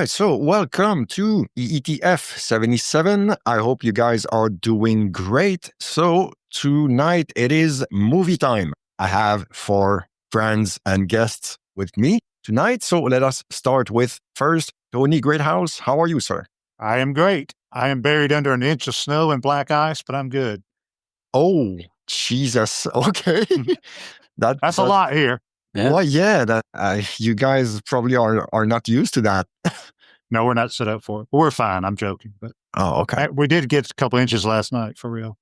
right, so welcome to EETF 77. I hope you guys are doing great. So tonight it is movie time. I have 4 friends and guests with me tonight. So let us start with first, Tony Greathouse. How are you, sir? I am great. I am buried under an inch of snow and black ice, but I'm good. Oh, Jesus. Okay. That's a lot here. Yeah. Well, yeah, you guys probably are not used to that. No, we're not set up for it. We're fine. I'm joking. But okay. We did get a couple inches last night, for real.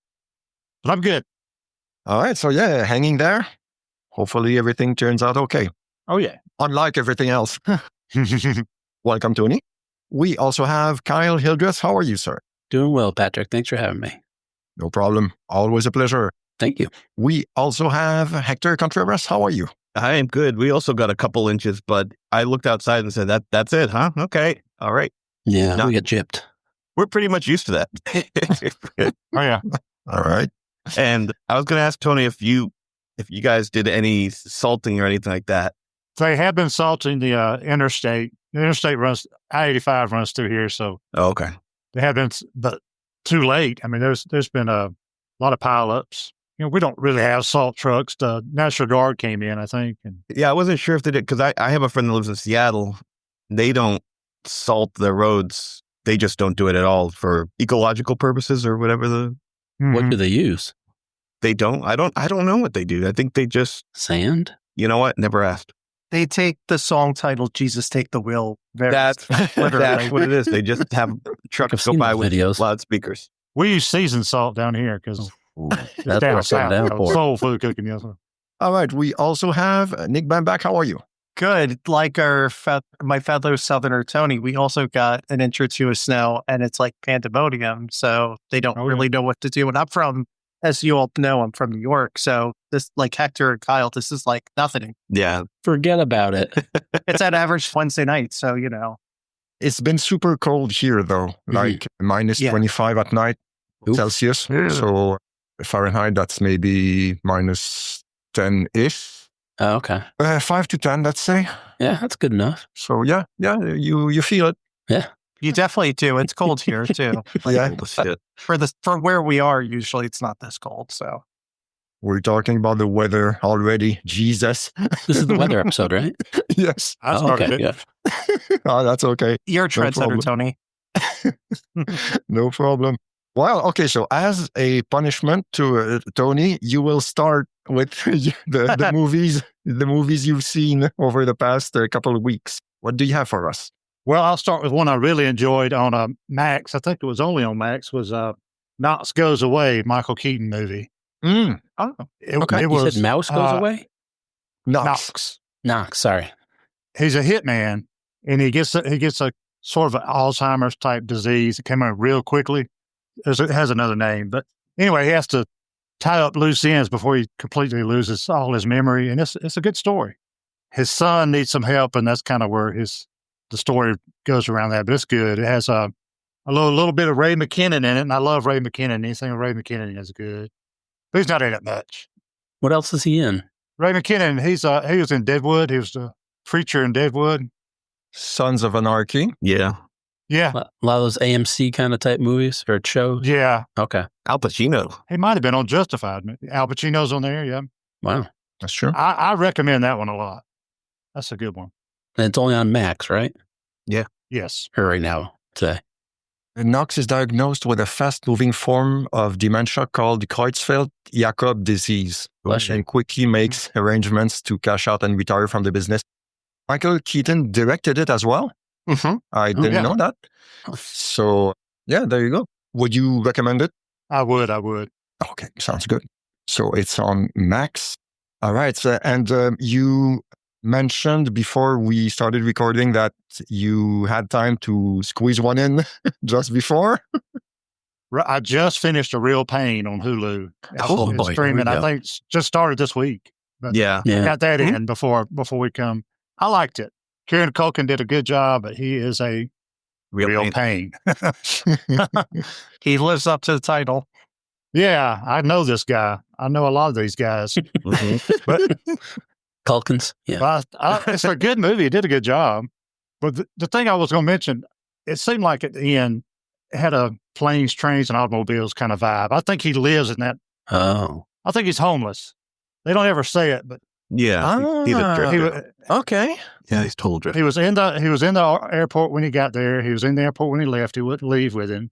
But I'm good. All right. So, yeah, hanging there. Hopefully everything turns out okay. Oh, yeah. Unlike everything else. Welcome, Tony. We also have Kyle Hildreth. How are you, sir? Doing well, Patrick. Thanks for having me. No problem. Always a pleasure. Thank you. We also have Hector Contreras. How are you? I am good. We also got a couple inches, but I looked outside and said, that's it, huh? Okay. All right. Yeah, we get gypped. We're pretty much used to that. Oh, yeah. All right. And I was going to ask Tony if you guys did any salting or anything like that. They have been salting the interstate. The interstate runs, I-85 runs through here, so. Oh, okay. They have been, but too late. I mean, there's been a lot of pileups. You know, we don't really have salt trucks. The National Guard came in, I think. And yeah, I wasn't sure if they did, because I have a friend that lives in Seattle. They don't salt the roads. They just don't do it at all for ecological purposes or whatever. What do they use? They don't. I don't know what they do. I think they just... Sand? You know what? Never asked. They take the song title, Jesus Take the Wheel. That's what it is. They just have trucks go by with videos. Loudspeakers. We use seasoned salt down here because that's down south. Down soul food cooking. Yes. All right. We also have Nick Bamback. How are you? Good. Like my fellow Southerner Tony, we also got an inch or two of snow, and it's like pandemonium. So they don't really know what to do. And I'm from, as you all know, I'm from New York. So this, like Hector and Kyle, this is like nothing. Yeah. Forget about it. It's at average Wednesday night. So, you know. It's been super cold here, though, like minus 25 at night Celsius. Yeah. So Fahrenheit, that's maybe minus 10-ish. Oh, okay. 5 to 10, let's say. Yeah, that's good enough. So, yeah, you feel it. Yeah. You definitely do. It's cold here, too. Yeah. For where we are, usually it's not this cold, so. We're talking about the weather already. Jesus. This is the weather episode, right? Yes. Okay, yeah. Oh, that's okay. You're a trendsetter, Tony. No problem. Well, okay, so as a punishment to Tony, you will start with the movies you've seen over the past couple of weeks. What do you have for us? Well, I'll start with one I really enjoyed on Max. I think it was only on Max, was Knox Goes Away, Michael Keaton movie. Oh, okay. You said Mouse Goes Away? Knox. Knox, sorry. He's a hitman, and he gets a sort of an Alzheimer's type disease. It came out real quickly. It has another name, but anyway, he has to tie up loose ends before he completely loses all his memory, and it's a good story. His son needs some help, and that's kind of where the story goes around that. But it's good. It has a little bit of Ray McKinnon in it, and I love Ray McKinnon. Anything with Ray McKinnon is good. But he's not in it much. What else is he in? Ray McKinnon, he was in Deadwood. He was the preacher in Deadwood. Sons of Anarchy. Yeah. Yeah. A lot of those AMC kind of type movies or shows? Yeah. Okay. Al Pacino. He might have been on Justified. Al Pacino's on there, yeah. Wow. That's true. I recommend that one a lot. That's a good one. And it's only on Max, right? Yeah. Yes. Or right now, today. Knox is diagnosed with a fast-moving form of dementia called Creutzfeldt-Jakob disease, and quickly makes arrangements to cash out and retire from the business. Michael Keaton directed it as well. Mm-hmm. I didn't know that. So, yeah, there you go. Would you recommend it? I would. Okay, sounds good. So it's on Max. All right. So, and you mentioned before we started recording that you had time to squeeze one in just before. I just finished A Real Pain on Hulu. It's streaming. I think it's just started this week. But yeah. I got that in before we come. I liked it. Kieran Culkin did a good job, but he is a real pain. He lives up to the title. Yeah, I know this guy. I know a lot of these guys. But Culkins, yeah. It's a good movie. He did a good job. But the thing I was going to mention, it seemed like at the end, it had a planes, trains, and automobiles kind of vibe. I think he lives in that. Oh. I think he's homeless. They don't ever say it, but Yeah. He's a drifter. Okay. Yeah, he's total drifter. he was in the airport when he got there. He was in the airport when he left. He wouldn't leave with him.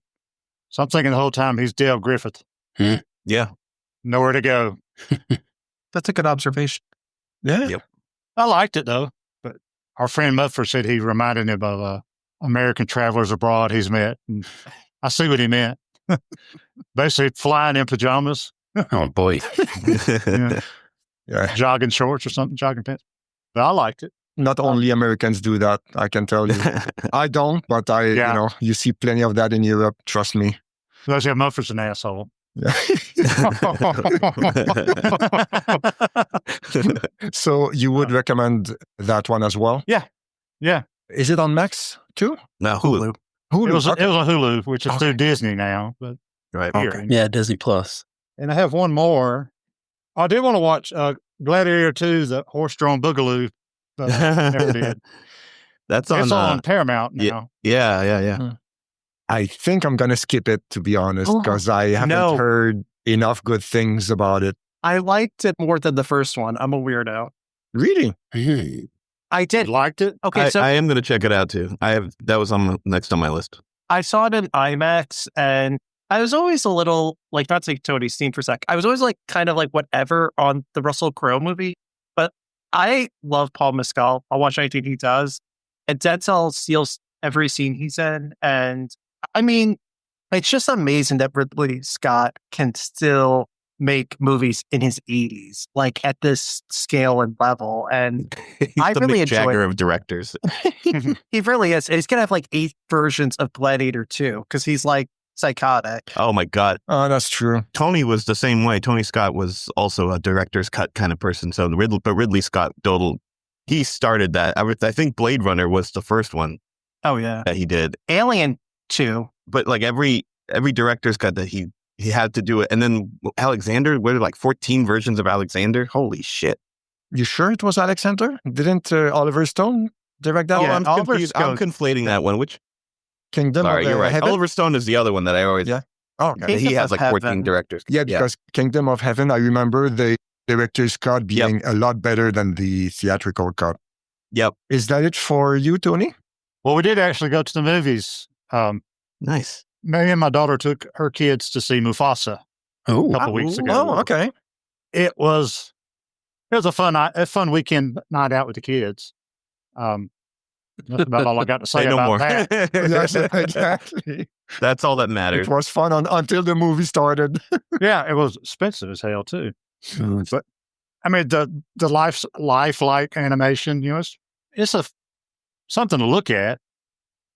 So I'm thinking the whole time he's Dale Griffith. Yeah. Nowhere to go. That's a good observation. Yeah. Yep. I liked it though. But our friend Mufasa said he reminded him of American travelers abroad he's met. And I see what he meant. Basically, flying in pajamas, Oh, boy. Yeah. jogging shorts or something, jogging pants. But I liked it. Not only Americans do that, I can tell you. I don't, but you see plenty of that in Europe. Trust me. Unless you have Muffa's an asshole. Yeah. So you would recommend that one as well? Yeah. Is it on Max too? No, Hulu. Hulu. It was Okay. on Hulu, which is Okay. through Disney now. But Right. here. Yeah, Disney Plus. And I have one more. I did want to watch Gladiator 2, the horse-drawn boogaloo, but I never did. That's on. It's on Paramount now. Yeah. I think I'm going to skip it, to be honest, Oh, because I haven't no. heard enough good things about it. I liked it more than the first one. I'm a weirdo. Really? Mhm. I did. Liked it? Okay, so I am going to check it out too. That was next on my list. I saw it in IMAX, and I was always a little, like, not to take Tony's theme for a sec, I was always like, kind of like whatever on the Russell Crowe movie, but I love Paul Mescal. I'll watch anything he does, and Denzel steals every scene he's in, and I mean, it's just amazing that Ridley Scott can still make movies in his 80s, like at this scale and level, and He's I the really Mick enjoy Jagger it. of directors. He really is. And he's going to have like 8 versions of Gladiator 2 because he's like psychotic. Oh my God. Oh, that's true. Tony was the same way. Tony Scott was also a director's cut kind of person. So Ridley Scott he started that. I think Blade Runner was the first one Oh, yeah. that he did. Alien 2. But like every director's cut that he had to do it. And then Alexander, what are like 14 versions of Alexander? Holy shit. You sure it was Alexander? Didn't Oliver Stone direct that Yeah, one? I'm Oliver confused. I'm Stone. conflating that one. Which? Kingdom Sorry, of you're right. Heaven? Oliver Stone is the other one that I always. Yeah. Oh, okay. He Kingdom has of like 14 Heaven. directors. Yeah, because Kingdom of Heaven, I remember the director's cut being a lot better than the theatrical cut. Yep. Is that it for you, Tony? Well, we did actually go to the movies. Nice. Me and my daughter took her kids to see Mufasa a Oh, couple weeks ago. Oh, okay. It was a fun weekend night out with the kids. That's about all I got to say Say no about more. that. Yes, exactly. That's all that matters. It was fun until the movie started. Yeah, it was expensive as hell too. oh, But I mean, the lifelike animation, it's something to look at,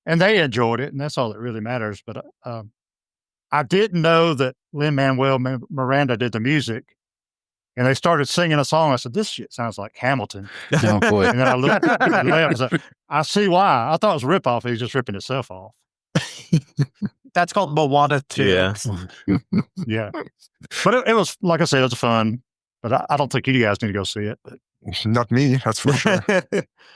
and they enjoyed it, and that's all that really matters. But I didn't know that Lin-Manuel Miranda did the music, and they started singing a song. I said, "This shit sounds like Hamilton." oh, boy. And then I looked at the left, I was like, I see why. I thought it was a ripoff. He was just ripping himself off. That's called Moana 2. Yeah. Yeah, but it was, like I said, it was fun. But I don't think you guys need to go see it. But Not me, that's for sure.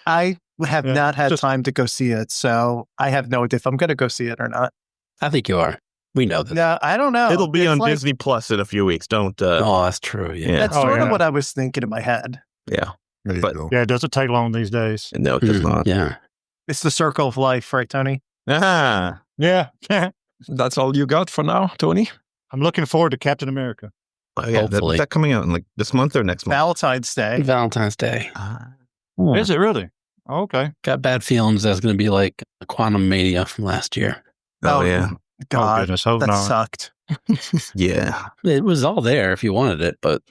I have Yeah, not had just- time to go see it, so I have no idea if I'm going to go see it or not. I think you are. We know that. No, I don't know. It'll be It's on like- Disney Plus in a few weeks. Don't. Oh, that's true. Yeah. Yeah. That's Oh, sort of yeah. what I was thinking in my head. Yeah. There you But- go. yeah, it doesn't take long these days. No, it does not. Yeah. It's the circle of life, right, Tony? Ah. Yeah, That's all you got for now, Tony? I'm looking forward to Captain America. Oh, yeah. Hopefully. Is that coming out in like this month or next month? Valentine's Day. Valentine's Day. Is it really? Oh, okay. Got bad feelings that's going to be like a Quantum Mania from last year. Oh, yeah. Oh, God, goodness. Hope that not. sucked. Yeah. It was all there if you wanted it, but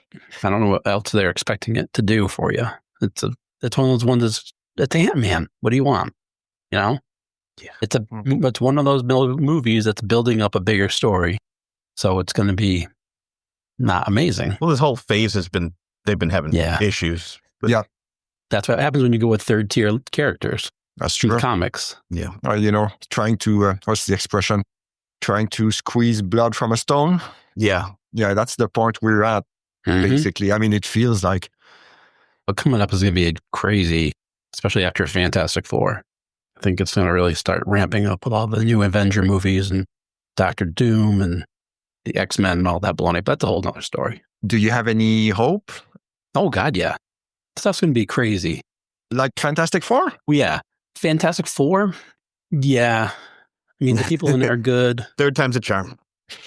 I don't know what else they're expecting it to do for you. It's one of those ones it's Ant-Man. What do you want? You know? Yeah. It's one of those movies that's building up a bigger story. So it's going to be not amazing. Well, this whole phase they've been having Yeah. issues. But Yeah. That's what happens when you go with third tier characters That's in true. comics. Yeah. Trying to, what's the expression? Trying to squeeze blood from a stone. Yeah. Yeah, that's the point we're at, Mhm. basically. I mean, it feels like, But coming up is going to be crazy, especially after Fantastic Four. I think it's going to really start ramping up with all the new Avenger movies and Doctor Doom and the X-Men and all that baloney. But that's a whole nother story. Do you have any hope? Oh, God, yeah. Stuff's going to be crazy. Like Fantastic Four? Well, yeah. Fantastic Four? Yeah. I mean, the people in it are good. Third time's a charm.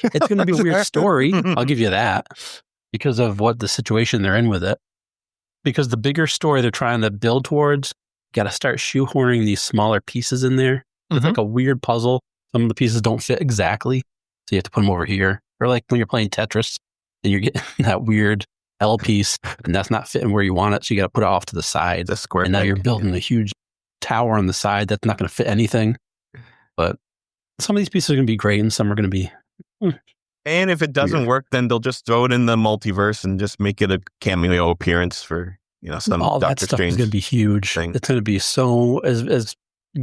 It's going to be a weird story. I'll give you that. Because of what the situation they're in with it. Because the bigger story they're trying to build towards, got to start shoehorning these smaller pieces in there. It's like a weird puzzle. Some of the pieces don't fit exactly. So you have to put them over here. Or like when you're playing Tetris and you're getting that weird L piece and that's not fitting where you want it. So you got to put it off to the side. The square. And now you're building a huge tower on the side that's not going to fit anything. But some of these pieces are going to be great and some are going to be... And if it doesn't work, then they'll just throw it in the multiverse and just make it a cameo appearance for, some all that Doctor stuff Strange is going to be huge. thing. It's going to be so as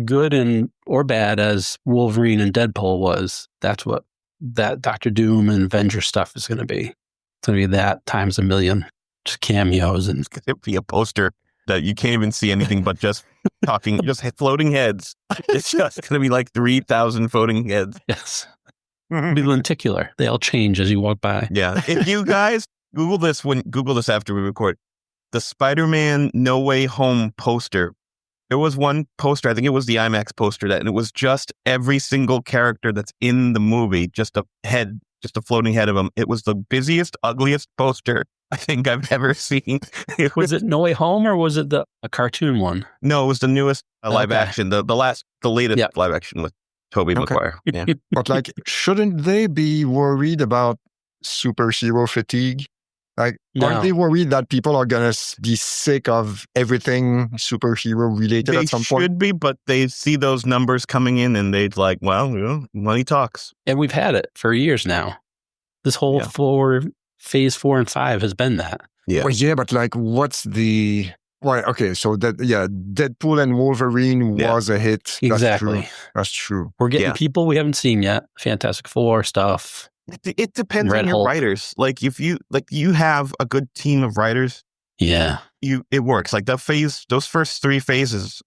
good and or bad as Wolverine and Deadpool was. That's what that Doctor Doom and Avenger stuff is going to be. It's going to be that times a million, just cameos and It's going to be a poster that you can't even see anything but just talking, just floating heads. It's just going to be like 3,000 floating heads. yes, it'll be lenticular. They all change as you walk by. Yeah. If you guys Google this after we record, the Spider-Man No Way Home poster. There was one poster, I think it was the IMAX poster, and it was just every single character that's in the movie, just a floating head of them. It was the busiest, ugliest poster I think I've ever seen. Was it No Way Home or was it a cartoon one? No, it was the newest live Okay. action, the latest live action with Tobey Maguire. Yeah. But like, shouldn't they be worried about superhero fatigue? Like, aren't No. they worried that people are going to be sick of everything superhero related They at some point? should be, but they see those numbers coming in and they'd like, well, money talks. And we've had it for years now. This whole phase 4 and 5 has been that. Yeah. Well, yeah, but like, what's the... Right, okay, so Deadpool and Wolverine was a hit. Exactly. That's true. We're getting people we haven't seen yet. Fantastic Four stuff. It depends Red on your Hulk. writers. Like if you have a good team of writers, Yeah. it works. Like those first 3 phases,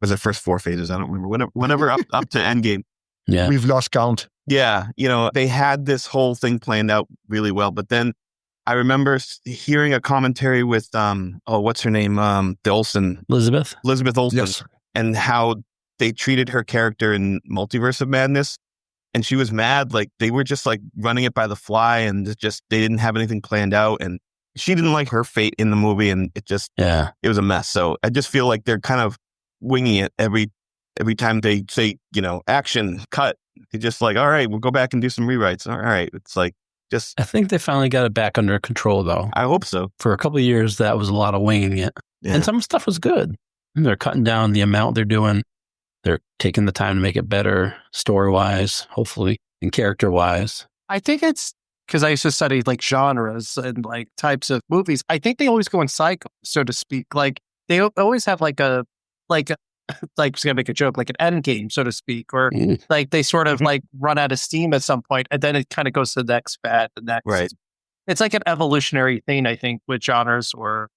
was it first 4 phases? I don't remember. Whenever up to Endgame. Yeah. We've lost count. Yeah, they had this whole thing planned out really well. But then I remember hearing a commentary with what's her name? The Olsen, Elizabeth Olsen, Yes. and how they treated her character in Multiverse of Madness. And she was mad, like they were just like running it by the fly and they didn't have anything planned out. And she didn't like her fate in the movie and it was a mess. So I just feel like they're kind of winging it every time they say, action, cut. They're just like, all right, we'll go back and do some rewrites. All right. It's like, I think they finally got it back under control though. I hope so. For a couple of years, that was a lot of winging it. Yeah. And some stuff was good. And they're cutting down the amount they're doing. They're taking the time to make it better story-wise, hopefully, and character-wise. I think it's because I used to study like genres and like types of movies. I think they always go in cycles, so to speak. Like they always have like it's gonna make a joke, like an end game, so to speak, or like they sort of like run out of steam at some point, and then it kind of goes to the next fad, the next. Right. It's like an evolutionary thing, I think, with genres or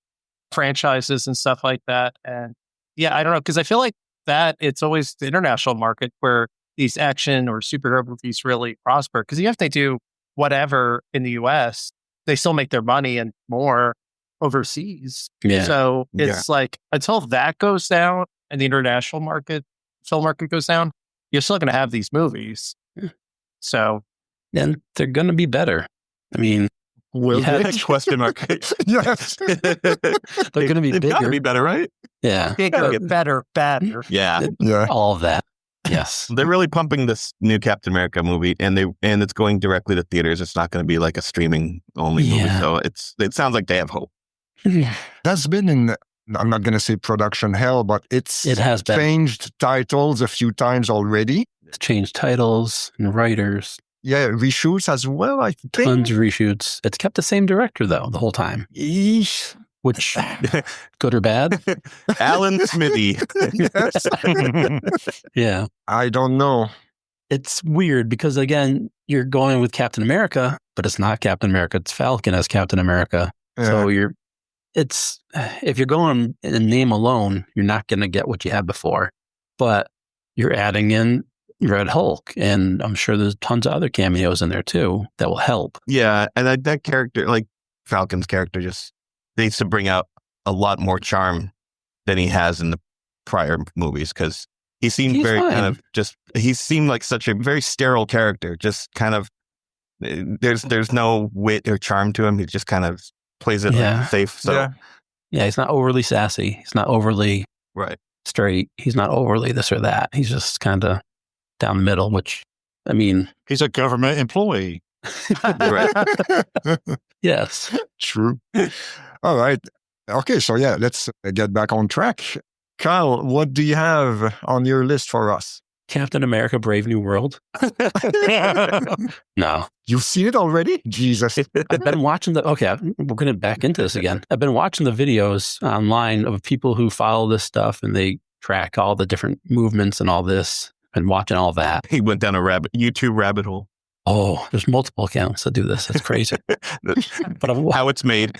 franchises and stuff like that. And yeah, I don't know, because I feel like that it's always the international market where these action or superhero movies really prosper. Because even if they do whatever in the US, they still make their money and more overseas. Yeah. So it's like until that goes down and the international film market goes down, you're still going to have these movies. So, And they're going to be better. I mean, Will Yeah. they? Question mark. Yes. they're going to be It's gotta bigger. be better, right? Yeah. bigger, better, badder. Yeah. Yeah. All of that. Yes. They're really pumping this new Captain America movie, and it's going directly to theaters. It's not going to be like a streaming only movie. Yeah. So it sounds like they have hope. That's been in, I'm not going to say production hell, but It has been. changed titles a few times already. It's changed titles and writers, Yeah, reshoots as well, I think. tons of reshoots. It's kept the same director, though, the whole time, Eesh. which, good or bad? Alan Smithy. Yes. Yeah. I don't know. It's weird because, again, you're going with Captain America, but it's not Captain America. It's Falcon as Captain America. So if you're going in name alone, you're not going to get what you had before. But you're adding in Red Hulk, and I'm sure there's tons of other cameos in there too that will help. Yeah, and that character, like Falcon's character, just needs to bring out a lot more charm than he has in the prior movies, because he seemed He's very fine. kind of just, he seemed like such a very sterile character, just kind of, there's no wit or charm to him. He just kind of plays it Yeah. like safe. So Yeah, he's not overly sassy. He's not overly right. straight. He's not overly this or that. He's just kind of down the middle, which, I mean, He's a government employee. Right. yes. True. All right. Okay, so yeah, let's get back on track. Kyle, what do you have on your list for us? Captain America Brave New World. No. You've seen it already? Jesus. I've been watching we're going to back into this again. I've been watching the videos online of people who follow this stuff and they track all the different movements and all this. Been watching all that. He went down a YouTube rabbit hole. Oh, there's multiple accounts that do this. That's crazy. But How it's made.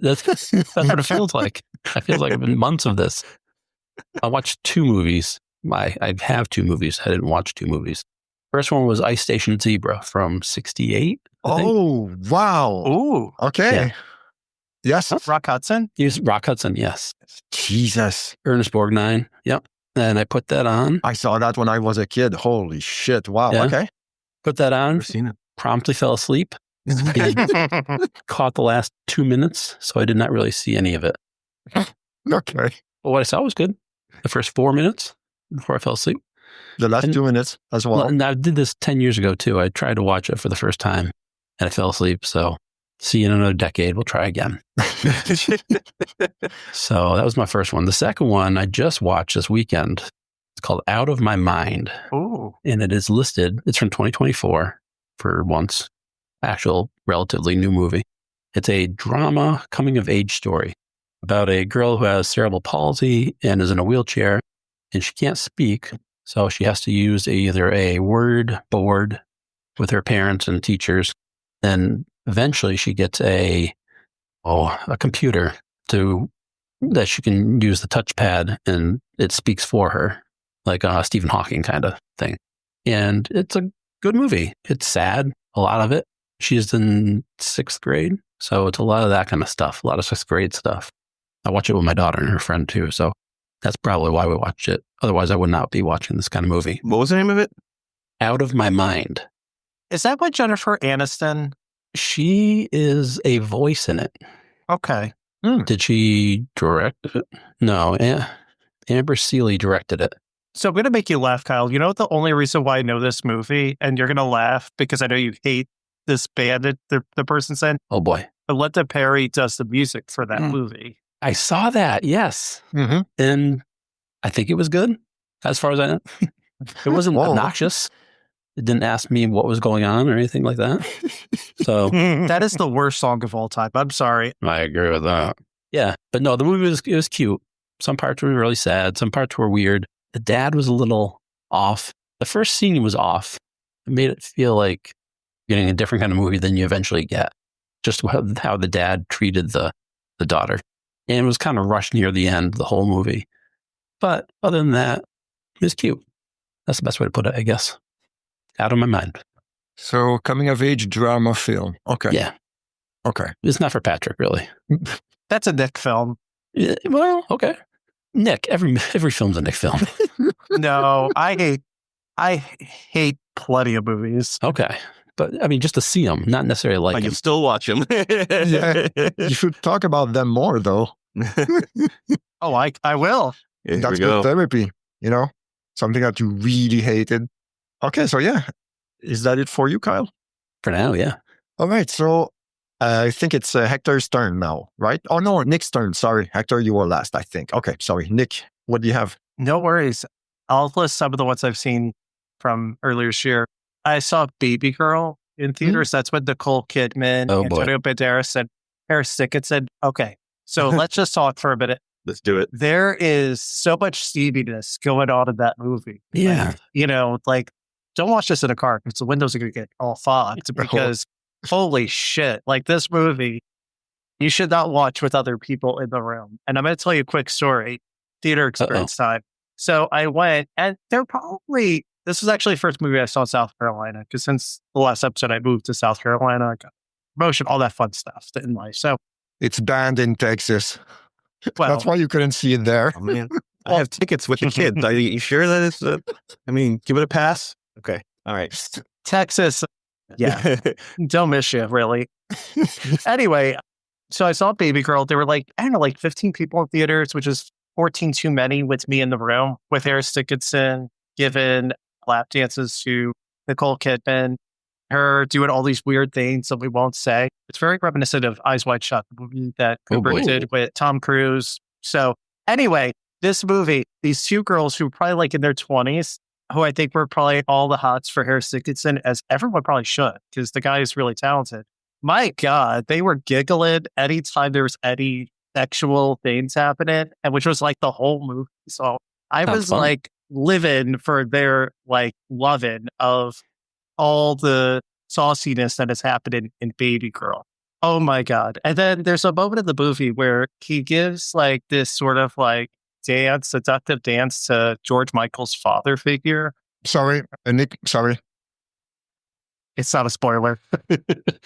that's what it feels like. I feel like I've been months of this. I watched 2 movies. I have 2 movies. I didn't watch 2 movies. First one was Ice Station Zebra from 1968. Oh, wow. Ooh, Okay. Yeah. Yes. Rock Hudson. Use Rock Hudson, yes. Jesus. Ernest Borgnine, yep. And I put that on. I saw that when I was a kid. Holy shit. Wow. Yeah. Okay. Put that on. Never seen it. Promptly fell asleep. Caught the last 2 minutes, so I did not really see any of it. Okay. But what I saw was good. The first 4 minutes before I fell asleep. The last And- 2 minutes as well. And I did this 10 years ago too. I tried to watch it for the first time and I fell asleep. So see you in another decade. We'll try again. So that was my first one. The second one I just watched this weekend. It's called Out of My Mind. Ooh, And it is listed. It's from 2024 for once. Actual relatively new movie. It's a drama coming of age story about a girl who has cerebral palsy and is in a wheelchair and she can't speak. So she has to use either a word board with her parents and teachers. And eventually she gets a computer that she can use the touchpad and it speaks for her, like a Stephen Hawking kind of thing. And it's a good movie. It's sad, a lot of it. She's in 6th grade. So it's a lot of that kind of stuff, a lot of 6th grade stuff. I watch it with my daughter and her friend too. So that's probably why we watched it. Otherwise, I would not be watching this kind of movie. What was the name of it? Out of My Mind. is that with Jennifer Aniston? She is a voice in it. Okay. Did she direct it? No, Amber Seeley directed it. So I'm going to make you laugh, Kyle. You know the only reason why I know this movie, and you're going to laugh because I know you hate this band that the person said, Oh boy. Belinda Perry does the music for that movie. I saw that, yes. Mm-hmm. And I think it was good, as far as I know. It wasn't Whoa. obnoxious. It didn't ask me what was going on or anything like that. So That is the worst song of all time. I'm sorry. I agree with that. Yeah, but no, the movie was cute. Some parts were really sad. Some parts were weird. The dad was a little off. The first scene was off. It made it feel like getting a different kind of movie than you eventually get. Just how the dad treated the daughter. And it was kind of rushed near the end, the whole movie. But other than that, it was cute. That's the best way to put it, I guess. Out of My Mind. So, coming of age drama film. Okay. Yeah. Okay. It's not for Patrick, really. That's a Nick film. Yeah, well, okay. Nick, every film's a Nick film. No, I hate plenty of movies. Okay. But I mean, just to see them, not necessarily like But them. you still watch them. Yeah. You should talk about them more, though. Oh, I will. Here we That's go. good therapy, something that you really hated. Okay, so yeah. Is that it for you, Kyle? For now, yeah. All right, so I think it's Hector's turn now, right? Oh, no, Nick's turn. Sorry, Hector, you were last, I think. Okay, sorry. Nick, what do you have? No worries. I'll list some of the ones I've seen from earlier this year. I saw Baby Girl in theaters. That's with Nicole Kidman, Oh, boy. Antonio Banderas, and Paris Dickinson. Okay, so let's just talk for a minute. Let's do it. There is so much steaminess going on in that movie. Yeah. Like, don't watch this in a car because the windows are going to get all fogged because holy shit, like this movie, you should not watch with other people in the room. And I'm going to tell you a quick story, theater experience time. So I went, and this was actually the first movie I saw in South Carolina, because since the last episode, I moved to South Carolina, I got promotion, all that fun stuff in life. So, It's banned in Texas. well, That's why you couldn't see it there. Oh, man. I have tickets with the kids. Are you sure that it's, give it a pass? Okay. All right. Texas, yeah, don't miss you, really. Anyway, so I saw Baby Girl. There were like 15 people in theaters, which is 14 too many with me in the room, with Harris Dickinson giving lap dances to Nicole Kidman, her doing all these weird things that we won't say. It's very reminiscent of Eyes Wide Shut, the movie that Kubrick did with Tom Cruise. So anyway, this movie, these two girls who were probably like in their 20s, who I think were probably all the hots for Harris Dickinson, as everyone probably should, because the guy is really talented. My God, they were giggling anytime there was any sexual things happening, and which was like the whole movie. So I was like living for their like loving of all the sauciness that is happening in Baby Girl. Oh my God. And then there's a moment in the movie where he gives like this sort of like seductive dance to George Michael's father figure. Sorry, Nick, sorry. It's not a spoiler.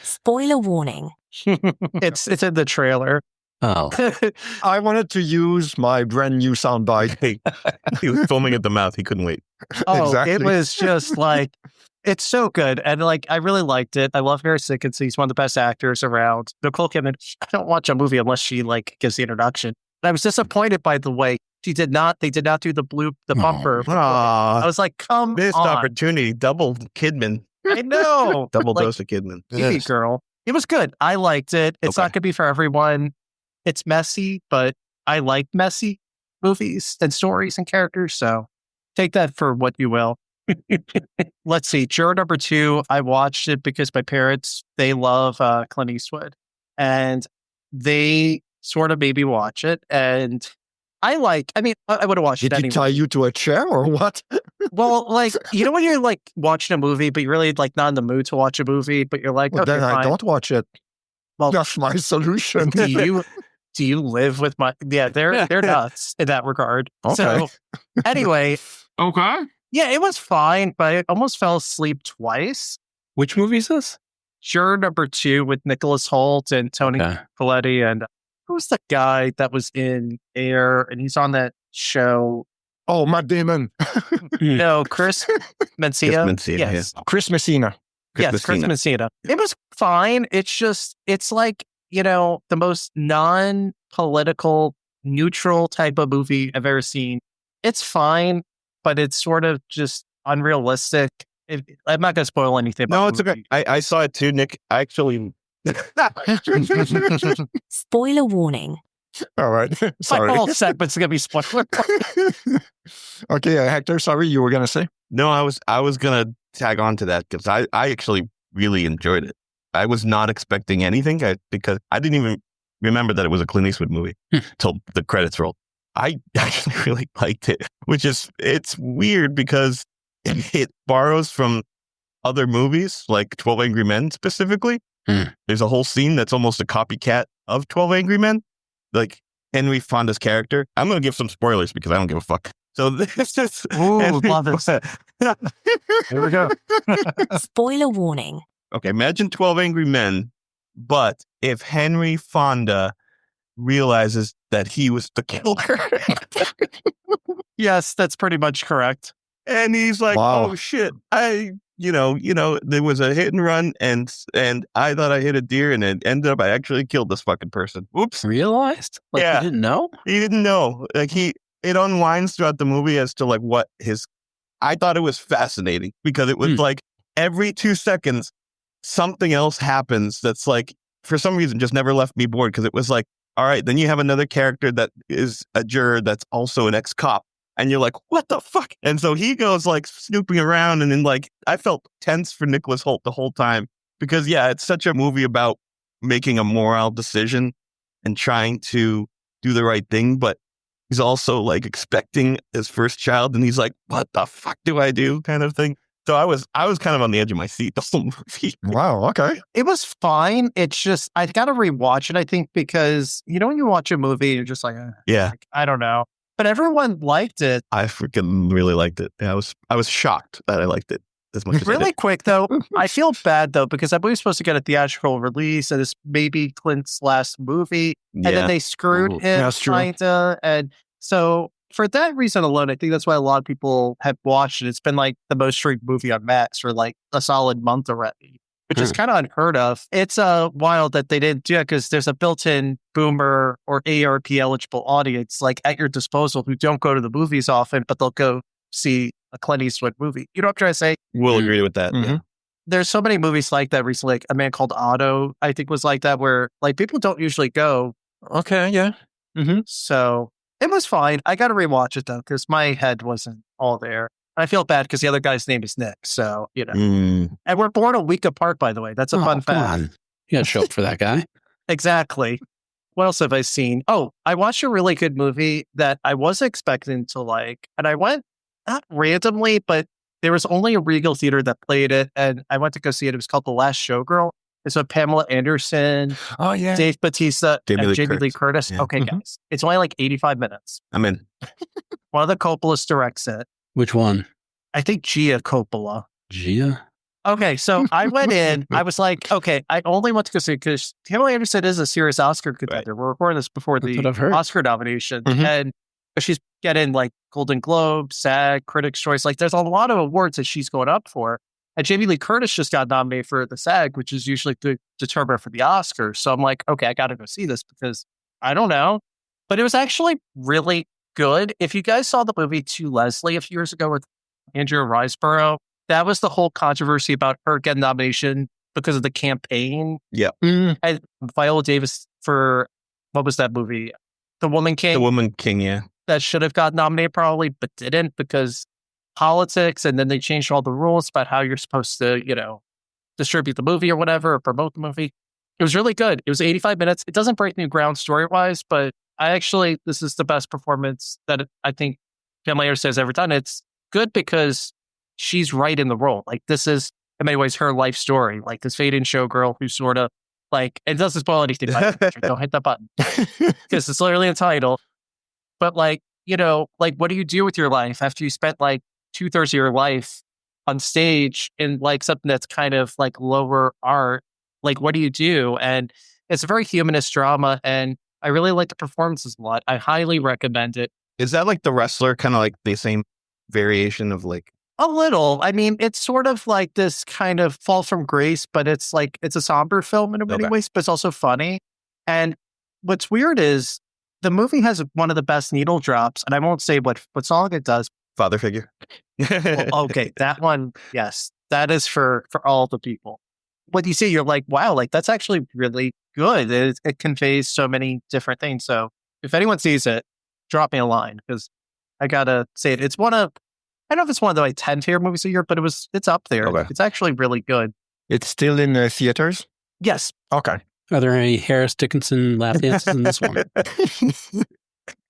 Spoiler warning. It's in the trailer. Oh, I wanted to use my brand new soundbite. He was foaming at the mouth. He couldn't wait. Oh, Exactly. It was just like, it's so good. And like, I really liked it. I love Harris Dickinson. He's one of the best actors around. Nicole Kidman, I don't watch a movie unless she like gives the introduction. And I was disappointed, by the way. They did not do the bumper. I was like, come Missed on. opportunity. Double Kidman. I know. Double Like, dose of Kidman. Baby Girl. It was good. I liked it. It's Okay. not going to be for everyone. It's messy, but I like messy movies and stories and characters. So take that for what you will. Let's see. Juror number 2. I watched it because my parents, they love Clint Eastwood, and they sort of made me watch it. And I would have watched Did it he anyway. tie you to a chair or what? Well, like, you know when you're like watching a movie, but you're really like not in the mood to watch a movie, but you're like, Well, okay, then I fine. don't watch it. Well, That's my solution. do you live with my? Yeah, they're nuts in that regard. Okay. So anyway, okay. yeah, it was fine, but I almost fell asleep twice. Which movie is this? Juror number 2 with Nicholas Hoult and Tony Okay. Colletti, and who's the guy that was in Air, and he's on that show? Oh, Matt Damon. No, Chris Mencia. Mencia, Yes. Chris Messina. Yes, Chris Messina. It was fine. It's like, the most non-political, neutral type of movie I've ever seen. It's fine, but it's sort of just unrealistic. I'm not going to spoil anything. No, about it's the okay. movie. I saw it too, Nick. I actually. Spoiler warning. All right. My Sorry. whole segment's going to be spoiler. Okay, Hector, sorry, you were going to say? No, I was gonna tag on to that because I actually really enjoyed it. I was not expecting anything because I didn't even remember that it was a Clint Eastwood movie till the credits rolled. I actually really liked it, it's weird because it borrows from other movies like 12 Angry Men specifically. There's a whole scene that's almost a copycat of 12 Angry Men, like Henry Fonda's character. I'm gonna give some spoilers because I don't give a fuck. So this is Love it. Here we go. Spoiler warning. Okay, imagine 12 Angry Men, but if Henry Fonda realizes that he was the killer. Yes, that's pretty much correct. And he's like, Wow. oh shit, there was a hit and run and I thought I hit a deer and it ended up I actually killed this fucking person. Oops. Realized? Like, Yeah. you didn't know? He didn't know. Like it unwinds throughout the movie as to like what I thought it was fascinating because it was like every 2 seconds something else happens that's like for some reason just never left me bored because it was like, all right, then you have another character that is a juror that's also an ex-cop. And you're like, what the fuck? And so he goes like snooping around and then like I felt tense for Nicholas Hoult the whole time because yeah, it's such a movie about making a moral decision and trying to do the right thing, but he's also like expecting his first child and he's like, what the fuck do I do? Kind of thing. So I was kind of on the edge of my seat the whole movie. Wow, okay. It was fine. It's just, I got to rewatch it, I think, because, when you watch a movie, you're just like, Yeah. I don't know. but everyone liked it. I freaking really liked it. Yeah, I was shocked that I liked it as much as I Really did. quick, though, I feel bad, though, because I believe supposed to get a theatrical release, and it's maybe Clint's last movie, and then they screwed him, That's true. kinda. And so, for that reason alone, I think that's why a lot of people have watched it. It's been like the most streamed movie on Max for like a solid month already, which is kind of unheard of. It's wild that they didn't do it because there's a built-in boomer or ARP eligible audience like at your disposal who don't go to the movies often, but they'll go see a Clint Eastwood movie. You know what I'm trying to say? We'll agree with that. Mhm. Yeah. There's so many movies like that recently. Like A Man Called Otto, I think was like that, where like people don't usually go. Okay, yeah. So it was fine. I got to rewatch it though because my head wasn't all there. I feel bad because the other guy's name is Nick. So and we're born a week apart, by the way. That's a fun come fact. on. You got to show up for that guy. Exactly. What else have I seen? Oh, I watched a really good movie that I was expecting to like, and I went not randomly, but there was only a Regal theater that played it, and I went to go see it. It was called The Last Showgirl. It's with Pamela Anderson, Oh, yeah. Dave Bautista, Jamie and Lee Jamie Lee Curtis. Curtis. Yeah. Okay, guys, it's only like 85 minutes. I'm in. One of the Coppolas directs it. Which one? I think Gia Coppola. Gia? Okay, so I went in. I was like, okay, I only want to go see it because Pamela Anderson is a serious Oscar contender. We're recording this before That's what I've the heard. Oscar nominations, Mhm. and she's getting like Golden Globe, SAG, Critics' Choice. Like, there's a lot of awards that she's going up for. And Jamie Lee Curtis just got nominated for the SAG, which is usually the determiner for the Oscars. So I'm like, okay, I got to go see this because I don't know. But it was actually really good. If you guys saw the movie To Leslie a few years ago with Andrea Riseborough, that was the whole controversy about her getting nomination because of the campaign. Mm. And Viola Davis for, what was that movie? The Woman King. The Woman King, yeah. That should have got nominated probably, but didn't because politics. And then they changed all the rules about how you're supposed to, distribute the movie or whatever, or promote the movie. It was really good. It was 85 minutes. It doesn't break new ground story-wise, but this is the best performance that I think Pamela Anderson has ever done. It's good because she's right in the role. Like, this is, in many ways, her life story. Like, this fading showgirl who sort of, like, it doesn't spoil anything. Don't hit that button. Because it's literally a title. But, like, what do you do with your life after you spent, like, 2/3 of your life on stage in, like, something that's kind of, like, lower art? Like, what do you do? And it's a very humanist drama, and I really like the performances a lot. I highly recommend it. Is that like The Wrestler, kind of like the same variation of like? A little. I mean, it's sort of like this kind of fall from grace, but it's like, it's a somber film in many Okay. ways, but it's also funny. And what's weird is the movie has one of the best needle drops, and I won't say what song it does. Father figure. Well, okay, that one, yes, that is for all the people. What you see, you're like, wow, like that's actually really good. It conveys so many different things. So if anyone sees it, drop me a line because I gotta say it. It's I don't know if it's one of the like 10 favorite movies a year, but it's up there. Okay. It's actually really good. It's still in theaters? Yes. Okay. Are there any Harris Dickinson lap dances in this one?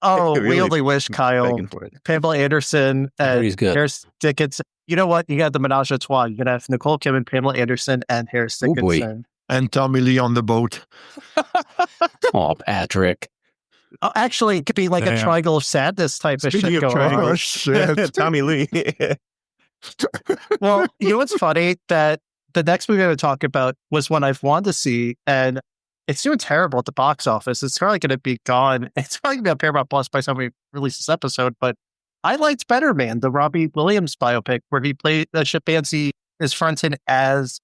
Oh, we Really only wish, Kyle. Begging for it. Pamela Anderson and He's good. Harris Dickinson. You know what? You got the menage a trois. You're going to have Nicole Kidman, Pamela Anderson, and Harris Oh, boy. Dickinson. And Tommy Lee on the boat. Oh, Patrick. Oh, actually, it could be like a Damn. triangle of sadness type of Speaking shit of going on. Oh, shit. Tommy Lee. Well, you know what's funny? That the next movie I would talk about was one I've wanted to see, and it's doing terrible at the box office. It's probably going to be gone. It's probably going to be on Paramount Plus by the time we release this episode, but I liked Better Man, the Robbie Williams biopic, where he played the chimpanzee is fronted as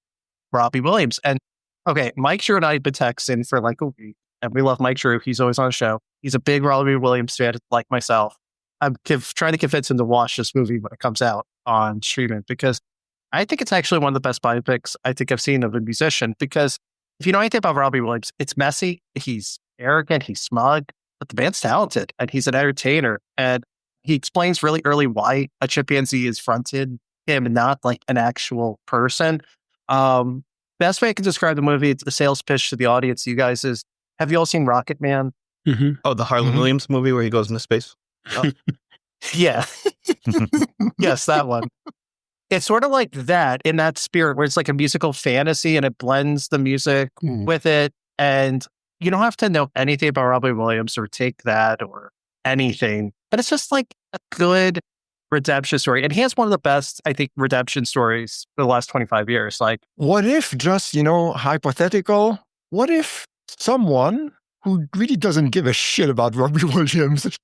Robbie Williams. And okay, Mike Drew and I have been texting for like a week, and we love Mike Drew. He's always on the show. He's a big Robbie Williams fan, like myself. I'm trying to convince him to watch this movie when it comes out on streaming because I think it's actually one of the best biopics I think I've seen of a musician. Because if you know anything about Robbie Williams, it's messy, he's arrogant, he's smug, but the band's talented and he's an entertainer. And he explains really early why a chimpanzee is fronted him and not like an actual person. Best way I can describe the movie, it's a sales pitch to the audience, you guys, is have you all seen Rocket Man? Mm-hmm. Oh, the Harlan Mhm. Williams movie where he goes into space. Yeah. Yes, that one. It's sort of like that in that spirit where it's like a musical fantasy and it blends the music Mm. with it. And you don't have to know anything about Robbie Williams or take that or anything but it's just like a good redemption story. And he has one of the best, I think, redemption stories for the last 25 years. Like, What if just, hypothetical, what if someone who really doesn't give a shit about Robbie Williams?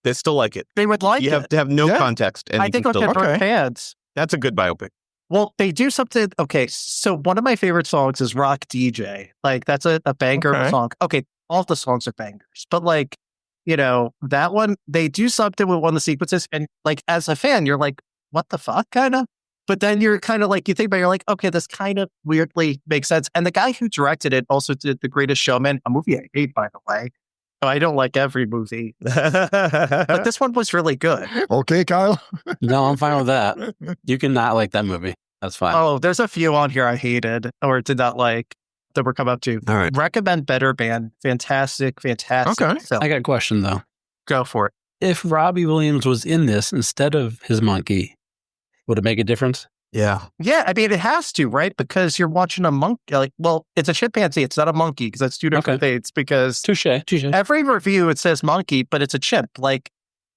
They still like it. they would like You it. have to have no Yeah. context. And I you think can they'll still get like it. both fans. That's a good biopic. Well, they do something. Okay, so one of my favorite songs is Rock DJ. Like, that's a banger of a Okay. song. Okay, all of the songs are bangers, but like, that one, they do something with one of the sequences, and like, as a fan, you're like, what the fuck, kind of? But then you're kind of like, you think about it, you're like, okay, this kind of weirdly makes sense. And the guy who directed it also did The Greatest Showman, a movie I hate, by the way. So I don't like every movie, but this one was really good. Okay, Kyle. No, I'm fine with that. You can not like that movie. That's fine. Oh, there's a few on here I hated or did not like that we're come up to. All right. Recommend Better Band. Fantastic. Okay. film. I got a question though. Go for it. If Robbie Williams was in this instead of his monkey, would it make a difference? Yeah. Yeah, I mean, it has to, right? Because you're watching a monkey. Like, well, it's a chimpanzee. It's not a monkey because that's two different things. Because Touche. every review, it says monkey, but it's a chimp. Like,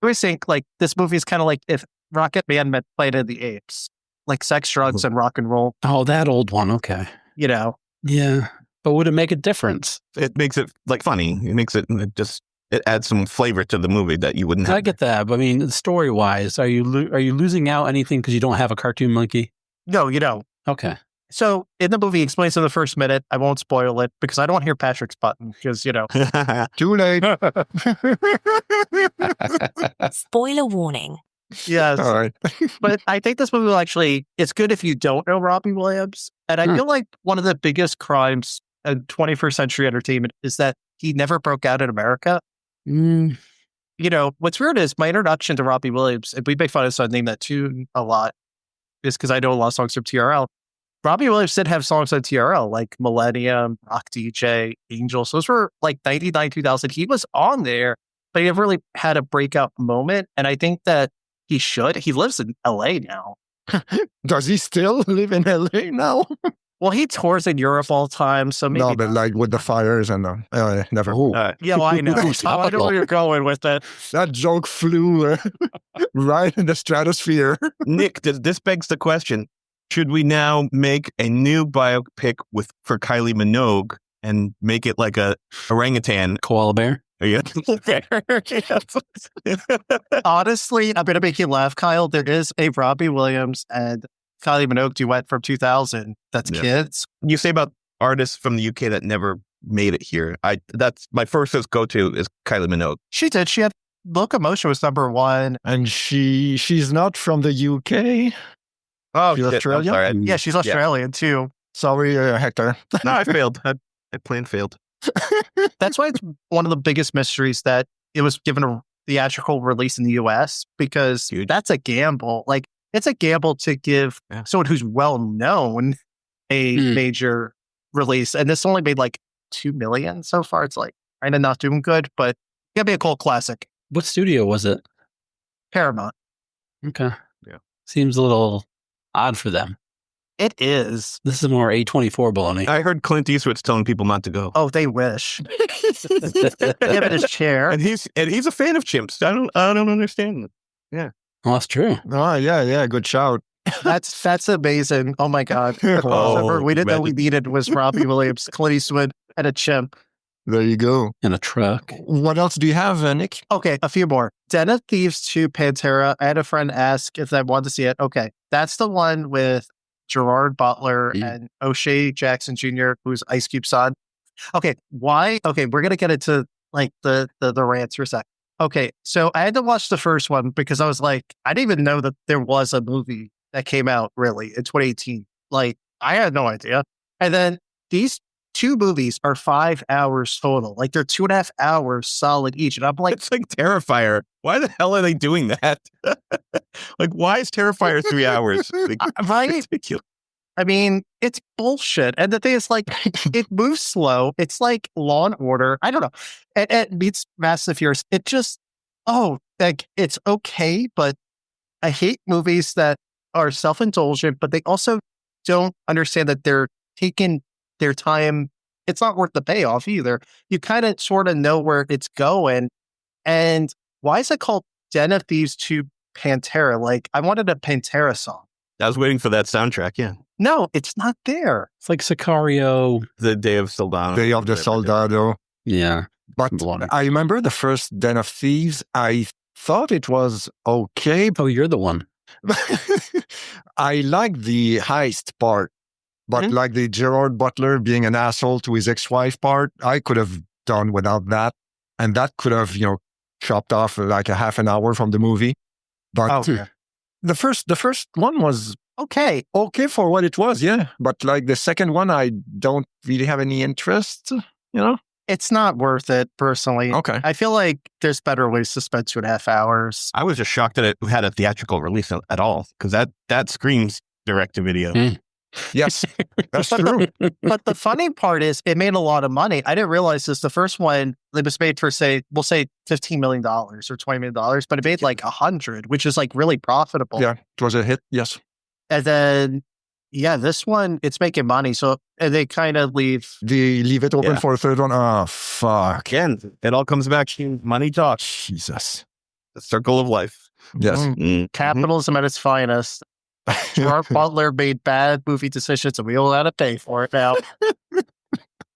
I always think, like, this movie is kind of like if Rocket Man met Planet of the Apes. Like sex, drugs, and rock and roll, Oh, that old one. Okay. Yeah. But would it make a difference? It makes it like funny. It adds some flavor to the movie that you wouldn't have. I get that, but I mean, story wise, are you losing out anything because you don't have a cartoon monkey? No, you don't. Okay. So in the movie, he explains in the first minute, I won't spoil it because I don't want to hear Patrick's button because, Too late. Spoiler warning. yes. All right. But I think this movie will actually, it's good if you don't know Robbie Williams. And I feel like one of the biggest crimes in 21st century entertainment is that he never broke out in America. What's weird is my introduction to Robbie Williams, and we make fun of so I name that tune a lot, is because I know a lot of songs from TRL. Robbie Williams did have songs on TRL, like Millennium, Rock DJ, Angels. Those were like 99, 2000. He was on there, but he never really had a breakout moment. And I think that he should. He lives in LA now. Does he still live in LA now? Well, he tours in Europe all the time, so maybe. No, but like with the fires and never. Yeah, well, I know. I know where you're going with it. That joke flew right in the stratosphere. Nick, this begs the question: should we now make a new biopic for Kylie Minogue and make it like a orangutan? Koala bear. Yeah. Honestly, I'm going to make you laugh, Kyle. There is a Robbie Williams and Kylie Minogue duet from 2000 that's kids. You say about artists from the UK that never made it here. That's my first go-to is Kylie Minogue. She did. She had Locomotion was number one. And she's not from the UK. Oh, She's shit. Australian? I'm sorry. Yeah, she's Australian too. Sorry, Hector. No, I failed. I plan failed. That's why it's one of the biggest mysteries that it was given a theatrical release in the US because that's a gamble. Like, it's a gamble to give someone who's well known a major release. And this only made like 2 million so far. It's like kind of not doing good, but it's going to be a cult classic. What studio was it? Paramount. Okay. Yeah. Seems a little odd for them. It is. This is more A24 baloney. I heard Clint Eastwood's telling people not to go. Oh, they wish. Give it his chair. And he's a fan of chimps. I don't understand it. Yeah. Well, that's true. Oh, yeah. Good shout. That's amazing. Oh my God. The crossover we didn't know we needed was Robbie Williams, Clint Eastwood, and a chimp. There you go. In a truck. What else do you have, Nick? Okay, a few more. Den of Thieves 2 Pantera. I had a friend ask if I wanted to see it. Okay, that's the one with Gerard Butler and O'Shea Jackson Jr., who's Ice Cube's son. Okay, why? Okay, we're going to get into like the rants for a sec. Okay, so I had to watch the first one because I was like, I didn't even know that there was a movie that came out really in 2018. Like, I had no idea. And then these 2 movies are 5 hours total. Like, they're 2.5 hours solid each. And I'm like, it's like Terrifier. Why the hell are they doing that? Like, why is Terrifier 3 hours? Like, right? Ridiculous. I mean, it's bullshit. And the thing is, like, it moves slow. It's like Law and Order. I don't know. It meets Fast and Furious. It just, like, it's okay, but I hate movies that are self-indulgent, but they also don't understand that they're taking their time. It's not worth the payoff either. You kind of sort of know where it's going. And why is it called Den of Thieves to Pantera. Like, I wanted a Pantera song. I was waiting for that soundtrack. Yeah, No, it's not there. It's like Sicario. the Day of Soldado. Day of the Whatever. Soldado. Yeah. But Blood. I remember the first Den of Thieves. I thought it was okay. Oh, you're the one. I like the heist part, but like the Gerard Butler being an asshole to his ex-wife part, I could have done without that. And that could have, chopped off like a half an hour from the movie. But Okay. the first one was Okay. okay for what it was, yeah. But like the second one, I don't really have any interest, It's not worth it, personally. Okay. I feel like there's better ways to spend 2.5 hours. I was just shocked that it had a theatrical release at all, because that screams direct to video. Yes, that's true. But the funny part is it made a lot of money. I didn't realize this. The first one, it was made for, we'll say $15 million or $20 million, but it made like 100, which is like really profitable. Yeah, it was a hit, yes. And then, this one, it's making money. So and they kind of leave. They leave it open Yeah. for a third one. Oh, fuck. Again, it all comes back to money talk, Jesus. the circle of life. Yes. Capitalism at its finest. Gerard Butler made bad movie decisions and we all had to pay for it now.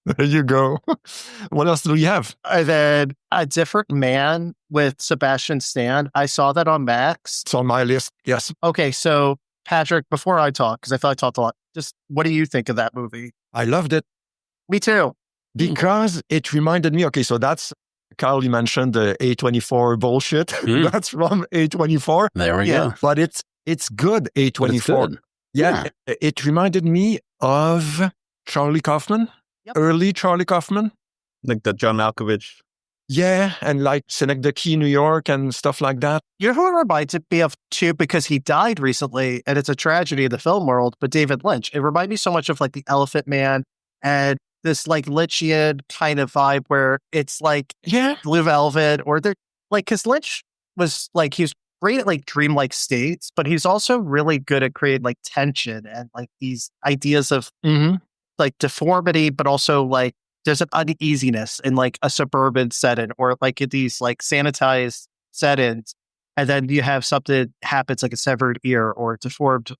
There you go. What else do we have? And then A Different Man with Sebastian Stan. I saw that on Max. It's on my list. Yes. Okay, so Patrick, before I talk, because I thought I talked a lot, just what do you think of that movie? I loved it Me too. because it reminded me, okay, so that's, Kyle, you mentioned the A24 bullshit. Mm. That's from A24, There we Yeah. go. but it's good But it's A24. good. Yeah, it reminded me of Charlie Kaufman, Yep. early Charlie Kaufman. Like the John Malkovich. Yeah, and like Synecdoche, New York and stuff like that. You know who it reminds me of too, because he died recently, and it's a tragedy in the film world, but David Lynch. It reminded me so much of like The Elephant Man and this like Lynchian kind of vibe where it's like Yeah. Blue Velvet, or they're like, because Lynch was like, he was great at like dreamlike states, but he's also really good at creating like tension and like these ideas of Mm-hmm. like deformity, but also like there's an uneasiness in like a suburban setting or like in these like sanitized settings. And then you have something happens like a severed ear or a deformed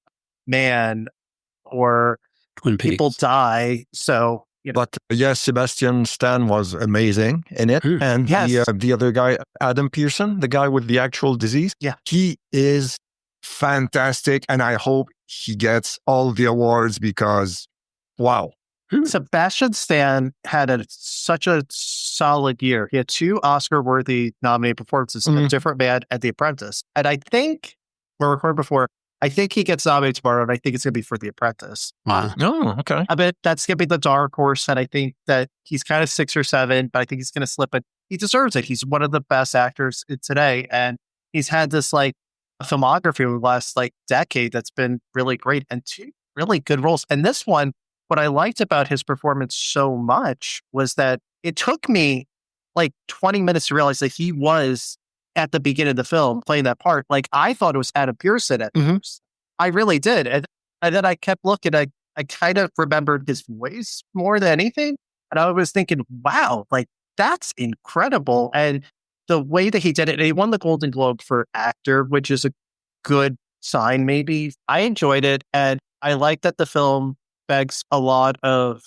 man or Twin Peaks. people die. So, But yes, Sebastian Stan was amazing in it. Hmm. And Yes. the other guy, Adam Pearson, the guy with the actual disease, Yeah. he is fantastic. And I hope he gets all the awards because, wow. Sebastian Stan had such a solid year. He had 2 Oscar-worthy nominated performances, A Mhm. Different Man and The Apprentice. And I think, we're recording before, I think he gets nominated tomorrow, and I think it's going to be for The Apprentice. Wow. Oh, okay. I bet that's going to be the dark horse, and I think that he's kind of 6 or 7, but I think he's going to slip it. He deserves it. He's one of the best actors today, and he's had this like filmography over the last like decade that's been really great, and 2 really good roles. And this one, what I liked about his performance so much was that it took me like 20 minutes to realize that he was at the beginning of the film playing that part. Like I thought it was Adam Pearson at Mhm. first. I really did. And then I kept looking, I kind of remembered his voice more than anything. And I was thinking, wow, like that's incredible. And the way that he did it, and he won the Golden Globe for actor, which is a good sign, maybe. I enjoyed it. And I like that the film begs a lot of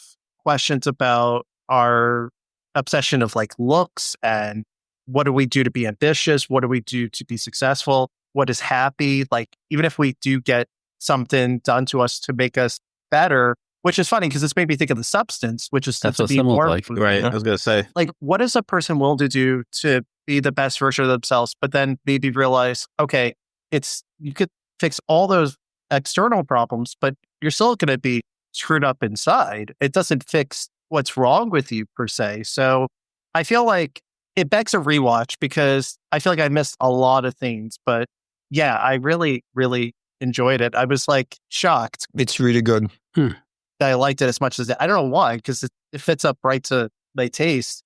questions about our obsession of like looks and what do we do to be ambitious? What do we do to be successful? What is happy? Like, even if we do get something done to us to make us better, which is funny because it's made me think of The Substance, which is That's to what be someone's more like. Right. I was going to say. like, what is a person willing to do to be the best version of themselves, but then maybe realize, okay, you could fix all those external problems, but you're still going to be screwed up inside. It doesn't fix what's wrong with you per se. So I feel like it begs a rewatch because I feel like I missed a lot of things, but yeah, I really, really enjoyed it. I was like shocked It's really good. that I liked it as much as I don't know why, because it fits up right to my taste.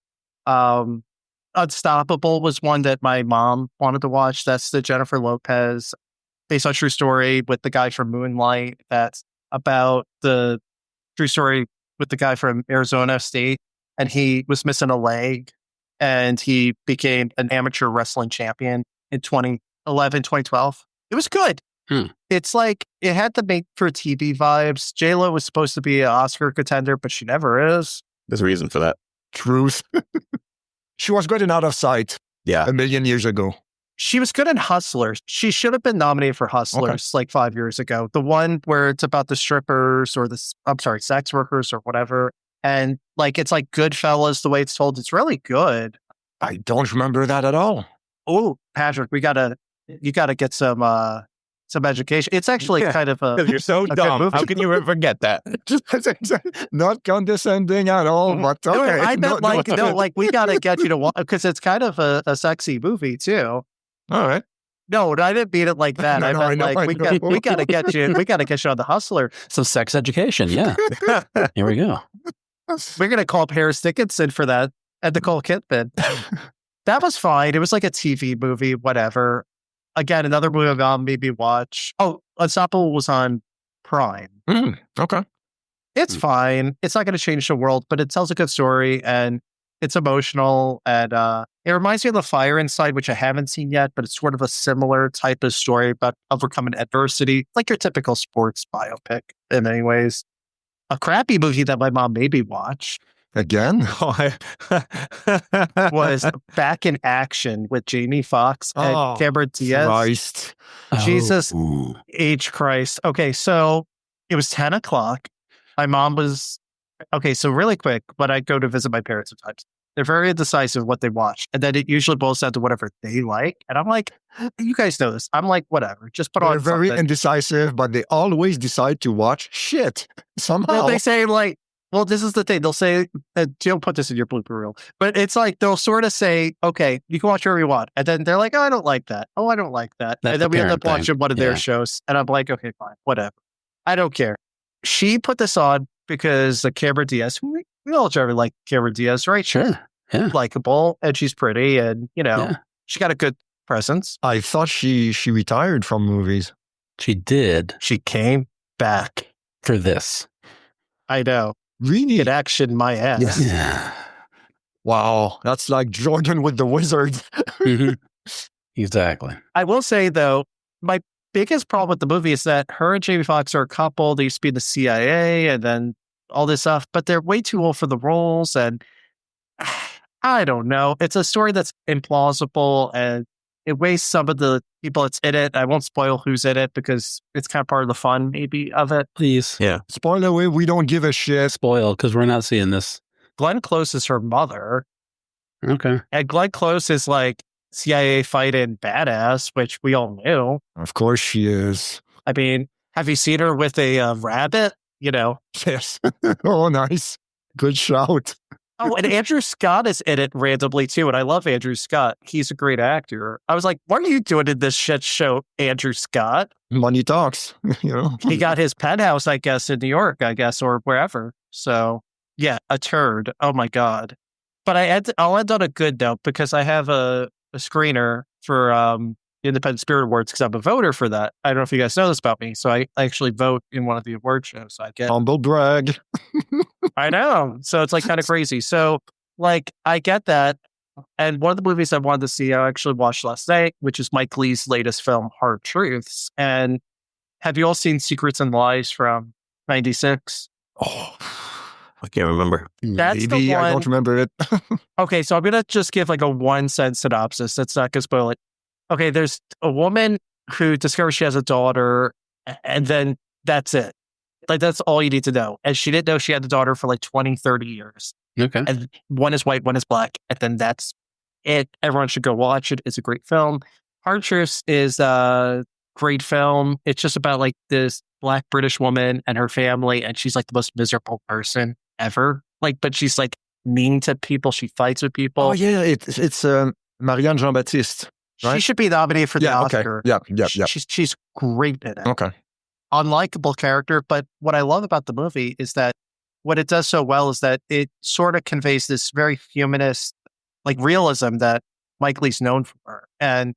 Unstoppable was one that my mom wanted to watch. That's the Jennifer Lopez, based on true story with the guy from Moonlight. That's about the true story with the guy from Arizona State, and he was missing a leg, and he became an amateur wrestling champion. in 2011, 2012. It was good. It's like, it had the make for TV vibes. J-Lo was supposed to be an Oscar contender, but she never is. There's a reason for that. Truth. She was good in Out of Sight Yeah. a million years ago. She was good in Hustlers. She should have been nominated for Hustlers like 5 years ago. The one where it's about the strippers or sex workers or whatever. And like, it's like Goodfellas, the way it's told. It's really good. I don't remember that at all. Oh, Patrick, you gotta get some education. It's actually kind of a. You're so good dumb. movie. How can you forget that? Not condescending at all, but No, okay. I meant like we gotta get you to watch because it's kind of a sexy movie too. All right. No, I didn't mean it like that. I meant like we gotta get you on the Hustler. Some sex education. Yeah. Here we go. We're gonna call up Harris Dickinson for that and Nicole Kidman. That was fine. It was like a TV movie, whatever. Again, another movie my mom made me watch. Oh, Unstoppable was on Prime. Okay. It's fine. It's not going to change the world, but it tells a good story and it's emotional. And it reminds me of The Fire Inside, which I haven't seen yet, but it's sort of a similar type of story about overcoming adversity, like your typical sports biopic in many ways. A crappy movie that my mom made me watch Again? was Back in Action with Jamie Foxx and Cameron Diaz. Christ. Jesus Ooh. H. Christ. Okay, so it was 10 o'clock. My mom was, okay, so really quick, when I go to visit my parents sometimes, they're very indecisive what they watch. And then it usually boils down to whatever they like. And I'm like, you guys know this. I'm like, whatever, just put They're on very something. indecisive, but they always decide to watch shit somehow. Well, they say like, well, this is the thing. They'll say, don't put this in your blooper reel, but it's like, they'll sort of say, okay, you can watch whatever you want. And then they're like, oh, I don't like that. Oh, I don't like that. That's and then the we end up parent thing. watching one of their shows. And I'm like, okay, fine, whatever. I don't care. She put this on because the Cameron Diaz, we all generally like Cameron Diaz, right? Sure. Yeah. She's likable and she's pretty and, she got a good presence. I thought she retired from movies. She did She came back. for this. I know. Really? Get action, my ass. Yeah. Wow. That's like Jordan with the Wizard. Mhm. Exactly. I will say, though, my biggest problem with the movie is that her and Jamie Foxx are a couple. They used to be in the CIA and then all this stuff, but they're way too old for the roles. And I don't know. It's a story that's implausible and it wastes some of the people that's in it. I won't spoil who's in it because it's kind of part of the fun, maybe, of it. Please. Yeah. Spoiler away, we don't give a shit. Spoil because we're not seeing this. Glenn Close is her mother. Okay. And Glenn Close is like CIA fighting badass, which we all knew. Of course she is. I mean, have you seen her with a rabbit? Yes. Oh, nice. Good shout. Oh, and Andrew Scott is in it randomly too. And I love Andrew Scott. He's a great actor. I was like, what are you doing in this shit show, Andrew Scott? Money talks, He got his penthouse, I guess, in New York, or wherever. So yeah, a turd. Oh my God. But I'll end on a good note because I have a screener for the Independent Spirit Awards because I'm a voter for that. I don't know if you guys know this about me. So I actually vote in one of the award shows. I get Humble brag. I know. So it's like kind of crazy. So like I get that. And one of the movies I wanted to see, I actually watched last night, which is Mike Leigh's latest film, Hard Truths. And have you all seen Secrets and Lies from 96? Oh, I can't remember. That's the Maybe I one- don't remember it. Okay, so I'm going to just give like a 1-sentence synopsis. That's not going to spoil it. Okay, there's a woman who discovers she has a daughter, and then that's it. Like, that's all you need to know. And she didn't know she had a daughter for like 20, 30 years. Okay. And one is white, one is black. And then that's it. Everyone should go watch it. It's a great film. Hard Truths is a great film. It's just about like this black British woman and her family, and she's like the most miserable person ever. Like, but she's like mean to people. She fights with people. Oh, yeah. It's Marianne Jean-Baptiste. Right? She should be nominated for the Yeah, okay. Oscar. Yeah. She's great in it. Okay. Unlikable character, but what I love about the movie is that what it does so well is that it sort of conveys this very humanist, like realism that Mike Leigh's known for. And,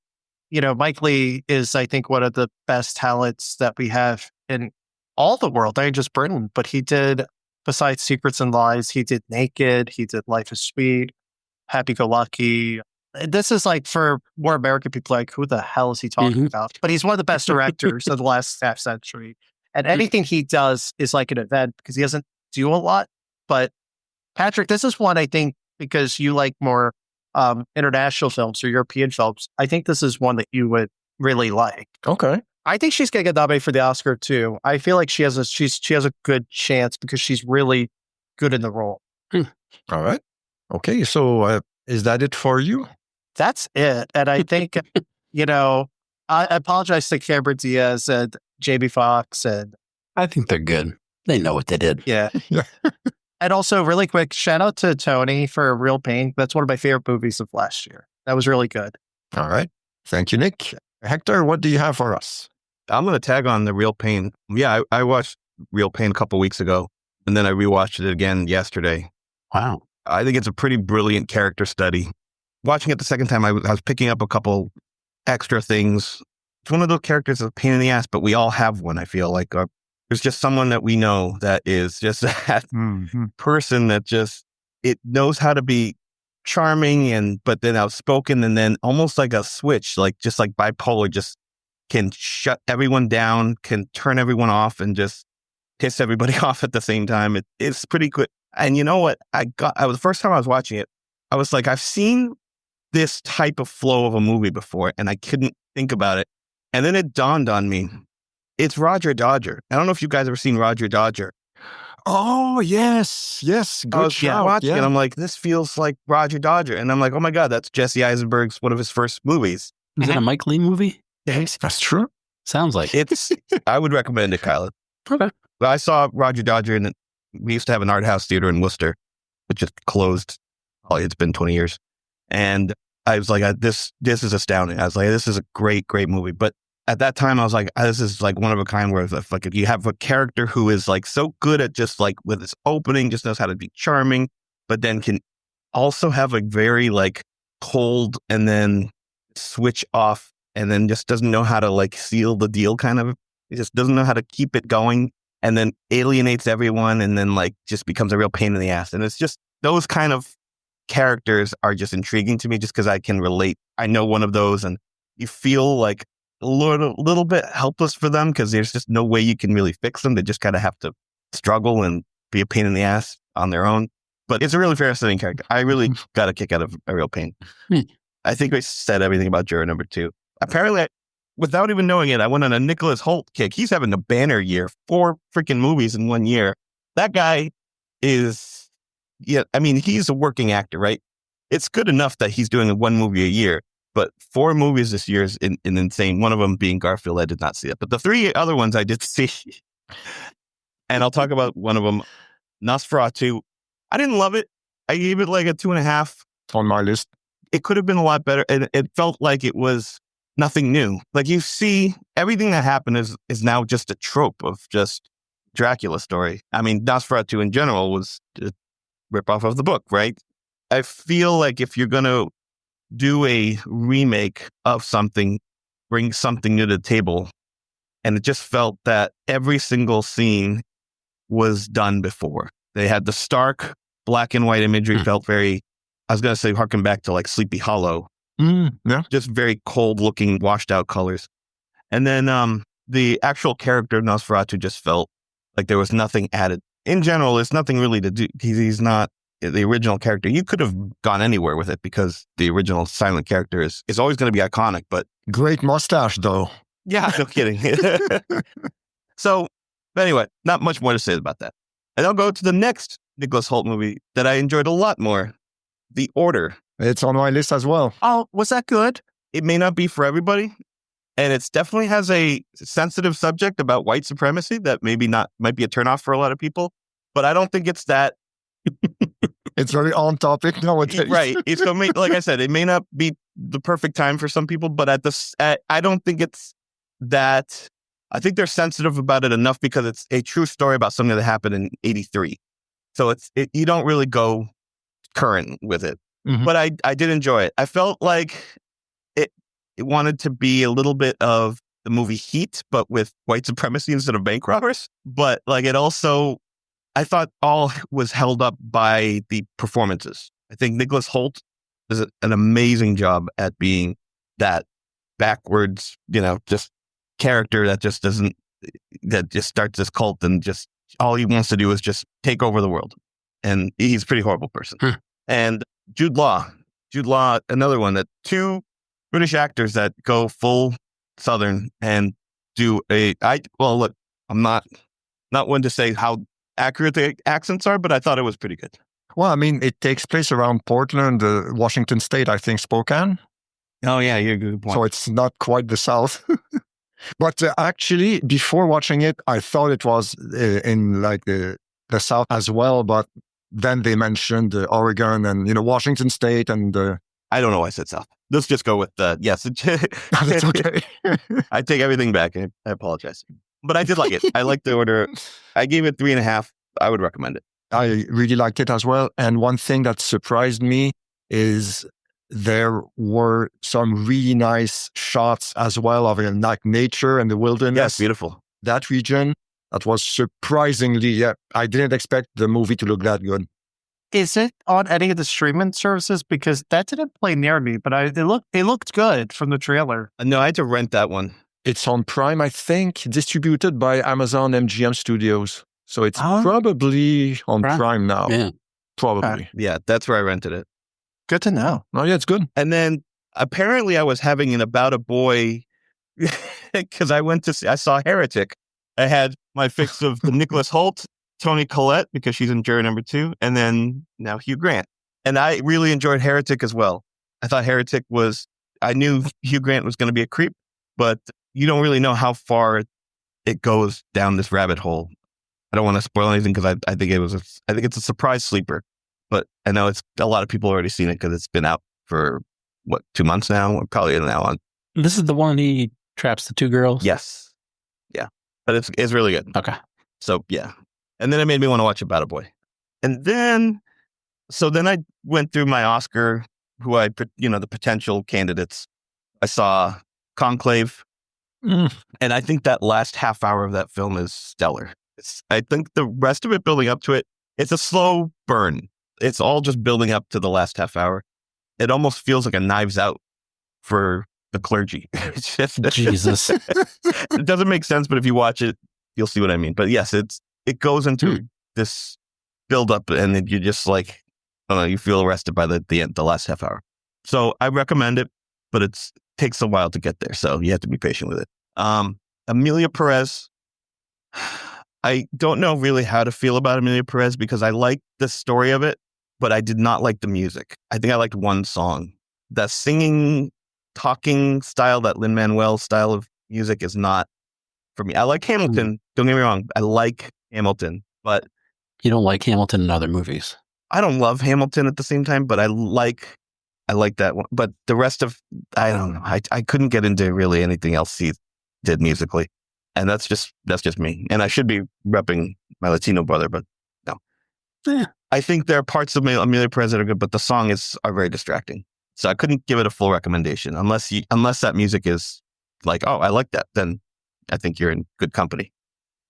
Mike Leigh is, I think, one of the best talents that we have in all the world, not just Britain, but he did, besides Secrets and Lies, he did Naked, he did Life is Sweet, Happy Go Lucky, this is like for more American people, like, who the hell is he talking about? But he's one of the best directors of the last half century. And anything he does is like an event because he doesn't do a lot. But Patrick, this is one I think because you like more international films or European films. I think this is one that you would really like. Okay. I think she's going to get nominated for the Oscar too. I feel like she has a good chance because she's really good in the role. All right. Okay. So is that it for you? That's it. And I think, I apologize to Cameron Diaz and Jamie Foxx. And I think they're good. They know what they did. yeah. And also, really quick, shout out to Tony for Real Pain. That's one of my favorite movies of last year. That was really good. All right. Thank you, Nick. Hector, what do you have for us? I'm going to tag on the Real Pain. Yeah, I watched Real Pain a couple weeks ago, and then I rewatched it again yesterday. Wow. I think it's a pretty brilliant character study. Watching it the second time, I was picking up a couple extra things. It's one of those characters that's a pain in the ass, but we all have one, I feel like. There's just someone that we know that is just that person that just, it knows how to be charming but then outspoken, and then almost like a switch, just like bipolar, just can shut everyone down, can turn everyone off, and just piss everybody off at the same time. It's pretty good. And you know what? The first time I was watching it, I was like, I've seen this type of flow of a movie before, and I couldn't think about it. And then it dawned on me. It's Roger Dodger. I don't know if you guys ever seen Roger Dodger. Oh, yes. Good shout. Watching it, I'm like, this feels like Roger Dodger. And I'm like, oh my God, that's Jesse Eisenberg's one of his first movies. Is it a Mike Leigh movie? Yes, that's true. Sounds like I would recommend it, Kyla. Okay. But I saw Roger Dodger, and we used to have an art house theater in Worcester, which just closed. It's been 20 years. And I was like, this is astounding. I was like, this is a great movie. But at that time, I was like, this is like one of a kind where if you have a character who is like so good at just like with his opening, just knows how to be charming, but then can also have a very like cold and then switch off, and then just doesn't know how to like seal the deal kind of. He just doesn't know how to keep it going, and then alienates everyone, and then like just becomes a real pain in the ass. And it's just those kind of characters are just intriguing to me just because I can relate. I know one of those, and you feel like a little bit helpless for them because there's just no way you can really fix them. They just kind of have to struggle and be a pain in the ass on their own. But it's a really fascinating character. I really got a kick out of A Real Pain. I think I said everything about Juror number 2. Apparently, without even knowing it, I went on a Nicholas Hoult kick. He's having a banner year, 4 freaking movies in 1 year. That guy is, he's a working actor, right? It's good enough that he's doing 1 movie a year, but 4 movies this year is insane. One of them being Garfield. I did not see it, but the 3 other ones I did see. And I'll talk about one of them, Nosferatu. I didn't love it. I gave it like a 2.5 on my list. It could have been a lot better. And it felt like it was nothing new. Like you see everything that happened is now just a trope of just Dracula story. I mean, Nosferatu in general was a ripoff of the book, right? I feel like if you're going to do a remake of something, bring something to the table, and it just felt that every single scene was done before. They had the stark black and white imagery, felt very, I was going to say, harken back to like Sleepy Hollow. Yeah. Just very cold looking, washed out colors. And then the actual character of Nosferatu just felt like there was nothing added. In general, there's nothing really to do. He's not the original character. You could have gone anywhere with it because the original silent character is always going to be iconic, but great mustache though. Yeah, no kidding. So anyway, not much more to say about that. And I'll go to the next Nicholas Hoult movie that I enjoyed a lot more, The Order. It's on my list as well. Oh, was that good? It may not be for everybody, and it definitely has a sensitive subject about white supremacy that might be a turnoff for a lot of people, but I don't think it's that. It's very on topic nowadays. Right. It's going to like I said, it may not be the perfect time for some people, but I don't think it's that. I think they're sensitive about it enough because it's a true story about something that happened in 1983. So you don't really go current with it. Mm-hmm. But I did enjoy it. I felt like it wanted to be a little bit of the movie Heat, but with white supremacy instead of bank robbers. But like it also, I thought all was held up by the performances. I think Nicholas Hoult does an amazing job at being that backwards, just character that just starts this cult and just all he wants to do is just take over the world. And he's a pretty horrible person. And Jude Law, another one, that two British actors that go full Southern and do look, I'm not one to say how accurate the accents are, but I thought it was pretty good. Well, I mean, it takes place around Portland, Washington State, I think, Spokane. Oh, yeah, you're a good point. So it's not quite the South. But actually, before watching it, I thought it was in like the South as well. But then they mentioned Oregon and, Washington State and... I don't know why I said South. Let's just go with yes. That's okay. I take everything back. I apologize. But I did like it. I liked the order. I gave it 3.5. I would recommend it. I really liked it as well. And one thing that surprised me is there were some really nice shots as well of like nature and the wilderness. Yes, beautiful. That region, that was surprisingly, I didn't expect the movie to look that good. Is it on any of the streaming services? Because that didn't play near me, but it looked good from the trailer. No, I had to rent that one. It's on Prime, I think, distributed by Amazon MGM Studios. So it's probably on Prime now. Yeah. Probably. Yeah, that's where I rented it. Good to know. Oh, yeah, it's good. And then apparently I was having an About a Boy because I saw Heretic. I had my fix of the Nicholas Hoult, Toni Collette, because she's in Juror number 2, and then now Hugh Grant. And I really enjoyed Heretic as well. I thought Heretic I knew Hugh Grant was going to be a creep, but you don't really know how far it goes down this rabbit hole. I don't want to spoil anything because I think it's a surprise sleeper. But I know a lot of people already seen it because it's been out for 2 months now? Probably now on. This is the one he traps the 2 girls? Yes. Yeah. But it's really good. Okay. So yeah. And then it made me want to watch About a Boy. And then I went through my Oscar, the potential candidates. I saw Conclave. And I think that last half hour of that film is stellar. I think the rest of it building up to it, it's a slow burn. It's all just building up to the last half hour. It almost feels like a Knives Out for the clergy. Jesus. It doesn't make sense, but if you watch it, you'll see what I mean. But yes, it goes into this build up and then you're just like, I don't know, you feel arrested by the end, the last half hour. So I recommend it, but it takes a while to get there. So you have to be patient with it. Emilia Perez. I don't know really how to feel about Emilia Perez because I like the story of it, but I did not like the music. I think I liked one song. The singing, talking style, that Lin-Manuel style of music is not for me. I like Hamilton. Don't get me wrong. I like Hamilton, but... You don't like Hamilton in other movies. I don't love Hamilton at the same time, but I like that one. But the rest of... I don't know. I couldn't get into really anything else he did musically. And that's just me. And I should be repping my Latino brother, but no. Yeah. I think there are parts of Emilia Perez that are good, but the songs are very distracting. So I couldn't give it a full recommendation unless that music is like, oh, I like that. Then I think you're in good company.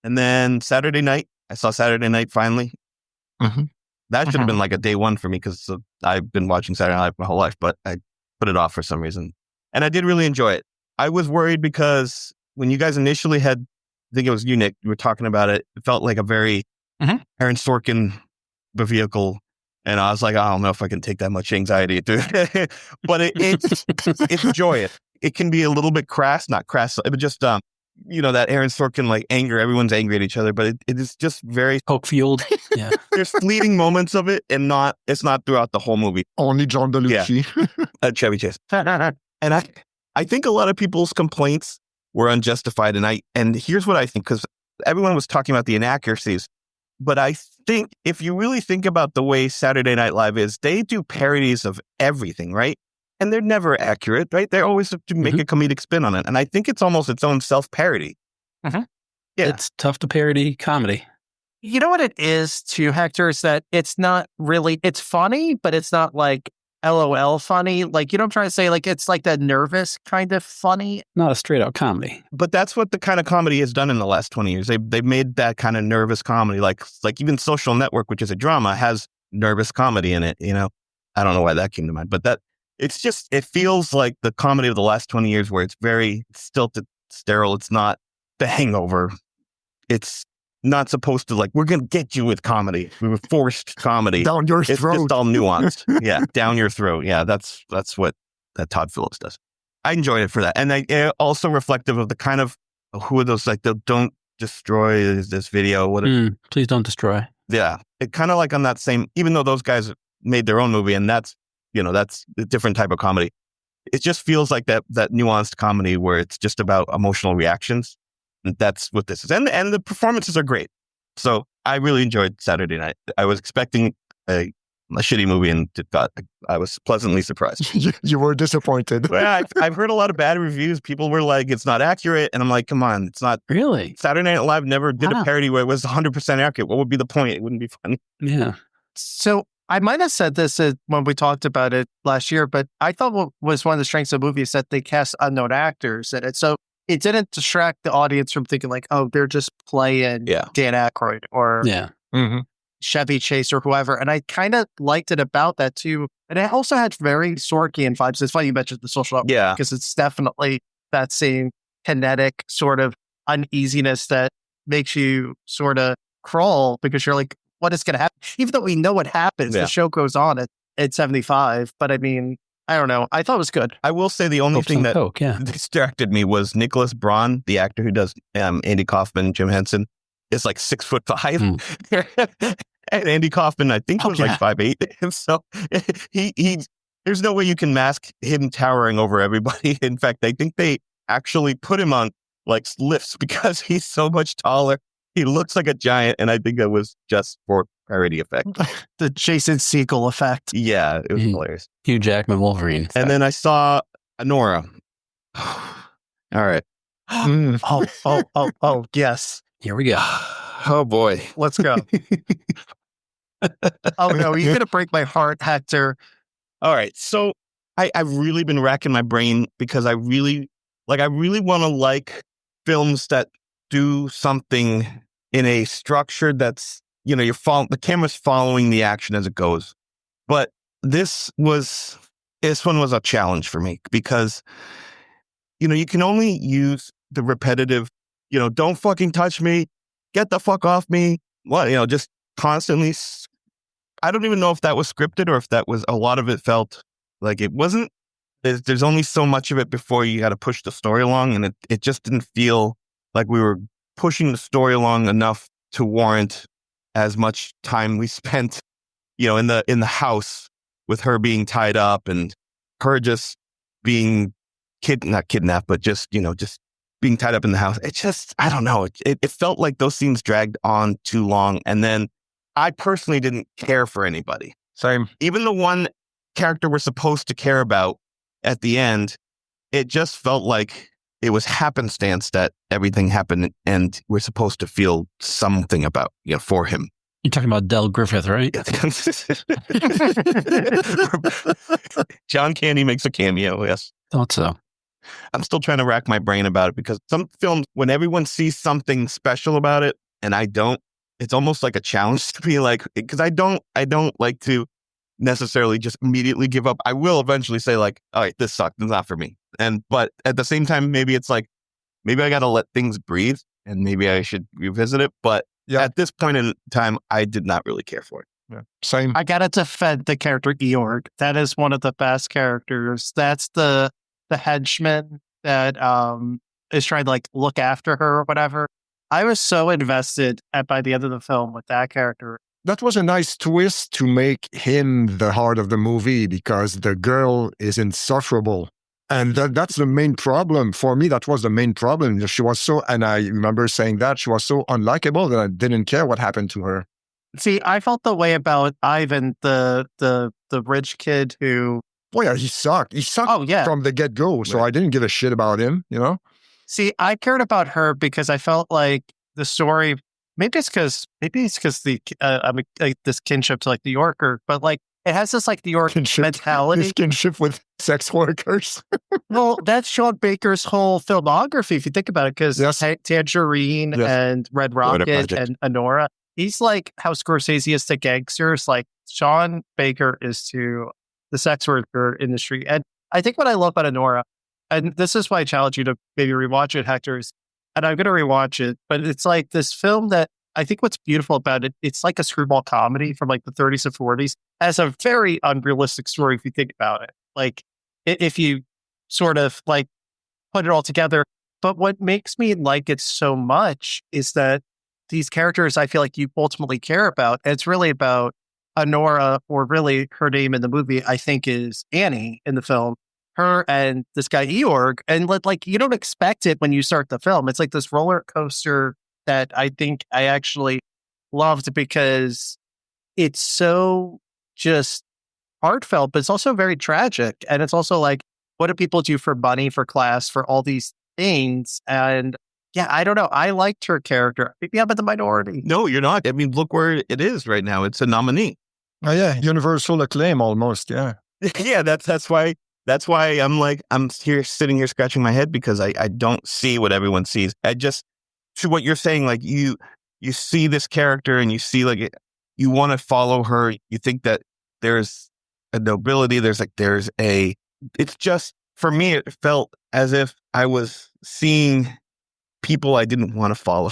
And then Saturday night, I saw Saturday Night finally. Mm-hmm. That should have been like a day one for me because I've been watching Saturday Night my whole life, but I put it off for some reason. And I did really enjoy it. I was worried because when you guys initially I think it was you, Nick, you were talking about it. It felt like a very Aaron Sorkin vehicle. And I was like, I don't know if I can take that much anxiety through it. But it's joyous. It can be a little bit crass, not crass, but just, that Aaron Sorkin, like anger, everyone's angry at each other, but it is just very hope-fueled. Yeah. There's fleeting moments of it and it's not throughout the whole movie. Only John Belushi. Yeah. Chevy Chase. And I think a lot of people's complaints were unjustified. And here's what I think, because everyone was talking about the inaccuracies. But I think if you really think about the way Saturday Night Live is, they do parodies of everything, right? And they're never accurate, right? They always have to make a comedic spin on it. And I think it's almost its own self-parody. Mm-hmm. Yeah. It's tough to parody comedy. You know what it is too, Hector, is that it's not really, it's funny, but it's not like LOL funny. Like, you know what I'm trying to say? Like, it's like that nervous kind of funny. Not a straight out comedy. But that's what the kind of comedy has done in the last 20 years. They've made that kind of nervous comedy. Like even Social Network, which is a drama, has nervous comedy in it, I don't know why that came to mind, but it feels like the comedy of the last 20 years where it's very stilted, sterile. It's not The Hangover. It's not supposed to we're going to get you with comedy. We were forced comedy. Down your It's throat. just all nuanced. Yeah, down your throat. Yeah, that's what that Todd Phillips does. I enjoyed it for that. And also reflective of the kind of, who are those, the don't destroy this video. Please don't destroy. Yeah. It kind of on that same, even though those guys made their own movie and that's a different type of comedy. It just feels like that nuanced comedy where it's just about emotional reactions. And that's what this is. And the performances are great. So I really enjoyed Saturday night. I was expecting a shitty movie and I was pleasantly surprised. You were disappointed. Well, I've heard a lot of bad reviews. People were like, it's not accurate. And I'm like, come on, it's not. Really? Saturday Night Live never did a parody where it was 100% accurate. What would be the point? It wouldn't be funny. Yeah. So I might have said this when we talked about it last year, but I thought what was one of the strengths of the movie is that they cast unknown actors in it. So it didn't distract the audience from thinking oh, they're just playing Dan Aykroyd or Chevy Chase or whoever. And I kind of liked it about that too. And it also had very Sorkian vibes. It's funny you mentioned The Social Network because it's definitely that same kinetic sort of uneasiness that makes you sort of crawl because you're like, what is going to happen? Even though we know what happens, the show goes on at 75. But I mean, I don't know. I thought it was good. I will say the only thing that distracted me was Nicholas Braun, the actor who does Andy Kaufman, Jim Henson, is 6'5". And Andy Kaufman, I think, was 5'8". And so there's no way you can mask him towering over everybody. In fact, I think they actually put him on lifts because he's so much taller. He looks like a giant, and I think it was just for parody effect. The Jason Segel effect. Yeah, it was hilarious. Hugh Jackman Wolverine. And then I saw Anora. All right. Oh, yes. Here we go. Oh, boy. Let's go. Oh, no, you're going to break my heart, Hector. All right. So I've really been racking my brain because I really want to films that do something in a structure that's, the camera's following the action as it goes. But this one was a challenge for me because, you can only use the repetitive, don't fucking touch me, get the fuck off me. What, just constantly. I don't even know if that was scripted or if that was, a lot of it felt like it wasn't. There's only so much of it before you got to push the story along. And it just didn't feel like we were pushing the story along enough to warrant as much time we spent, in the house with her being tied up and her just being not kidnapped, but just being tied up in the house. It just, I don't know. It felt like those scenes dragged on too long. And then I personally didn't care for anybody. Same. Even the one character we're supposed to care about at the end, it just felt like it was happenstance that everything happened and we're supposed to feel something about, for him. You're talking about Del Griffith, right? John Candy makes a cameo, yes. Thought so. I'm still trying to rack my brain about it because some films, when everyone sees something special about it and I don't, it's almost like a challenge to be because I don't like to necessarily just immediately give up. I will eventually say all right, this sucked. It's not for me. But at the same time, maybe it's maybe I got to let things breathe and maybe I should revisit it. But at this point in time, I did not really care for it. Yeah. Same. I got to defend the character Eorg. That is one of the best characters. That's the henchman that is trying to look after her or whatever. I was so invested by the end of the film with that character. That was a nice twist to make him the heart of the movie because the girl is insufferable. And that's the main problem. For me, that was the main problem. She was and I remember saying that, she was so unlikable that I didn't care what happened to her. See, I felt the way about Ivan, the rich kid who... Oh yeah, he sucked. He sucked from the get-go, so I didn't give a shit about him, See, I cared about her because I felt like the story... Maybe it's because the this kinship to the Yorker, but it has this New York mentality. This kinship with sex workers. Well, that's Sean Baker's whole filmography, if you think about it, because Tangerine and Red Rocket and Anora. He's how Scorsese is to gangsters. Sean Baker is to the sex worker industry. And I think what I love about Anora, and this is why I challenge you to maybe rewatch it, Hector, and I'm going to rewatch it, but it's like this film that I think what's beautiful about it, it's like a screwball comedy from like the 30s and 40s, has a very unrealistic story if you think about it. Like if you sort of like put it all together. But what makes me like it so much is that these characters I feel like you ultimately care about. It's really about Anora, or really her name in the movie, I think is Annie in the film. Her and this guy Eorg, and like you don't expect it when you start the film. It's like this roller coaster that I think I actually loved because it's so just heartfelt, but it's also very tragic. And it's also like, what do people do for money, for class, for all these things? And yeah, I don't know. I liked her character. Maybe I'm in the minority. No, you're not. I mean, look where it is right now. It's a nominee. Oh yeah, universal acclaim almost. Yeah. Yeah, that's why I'm sitting here scratching my head because I don't see what everyone sees. I just, to what you're saying, like you see this character and you see like you want to follow her. You think that there's a nobility. It's just, for me, it felt as if I was seeing people I didn't want to follow.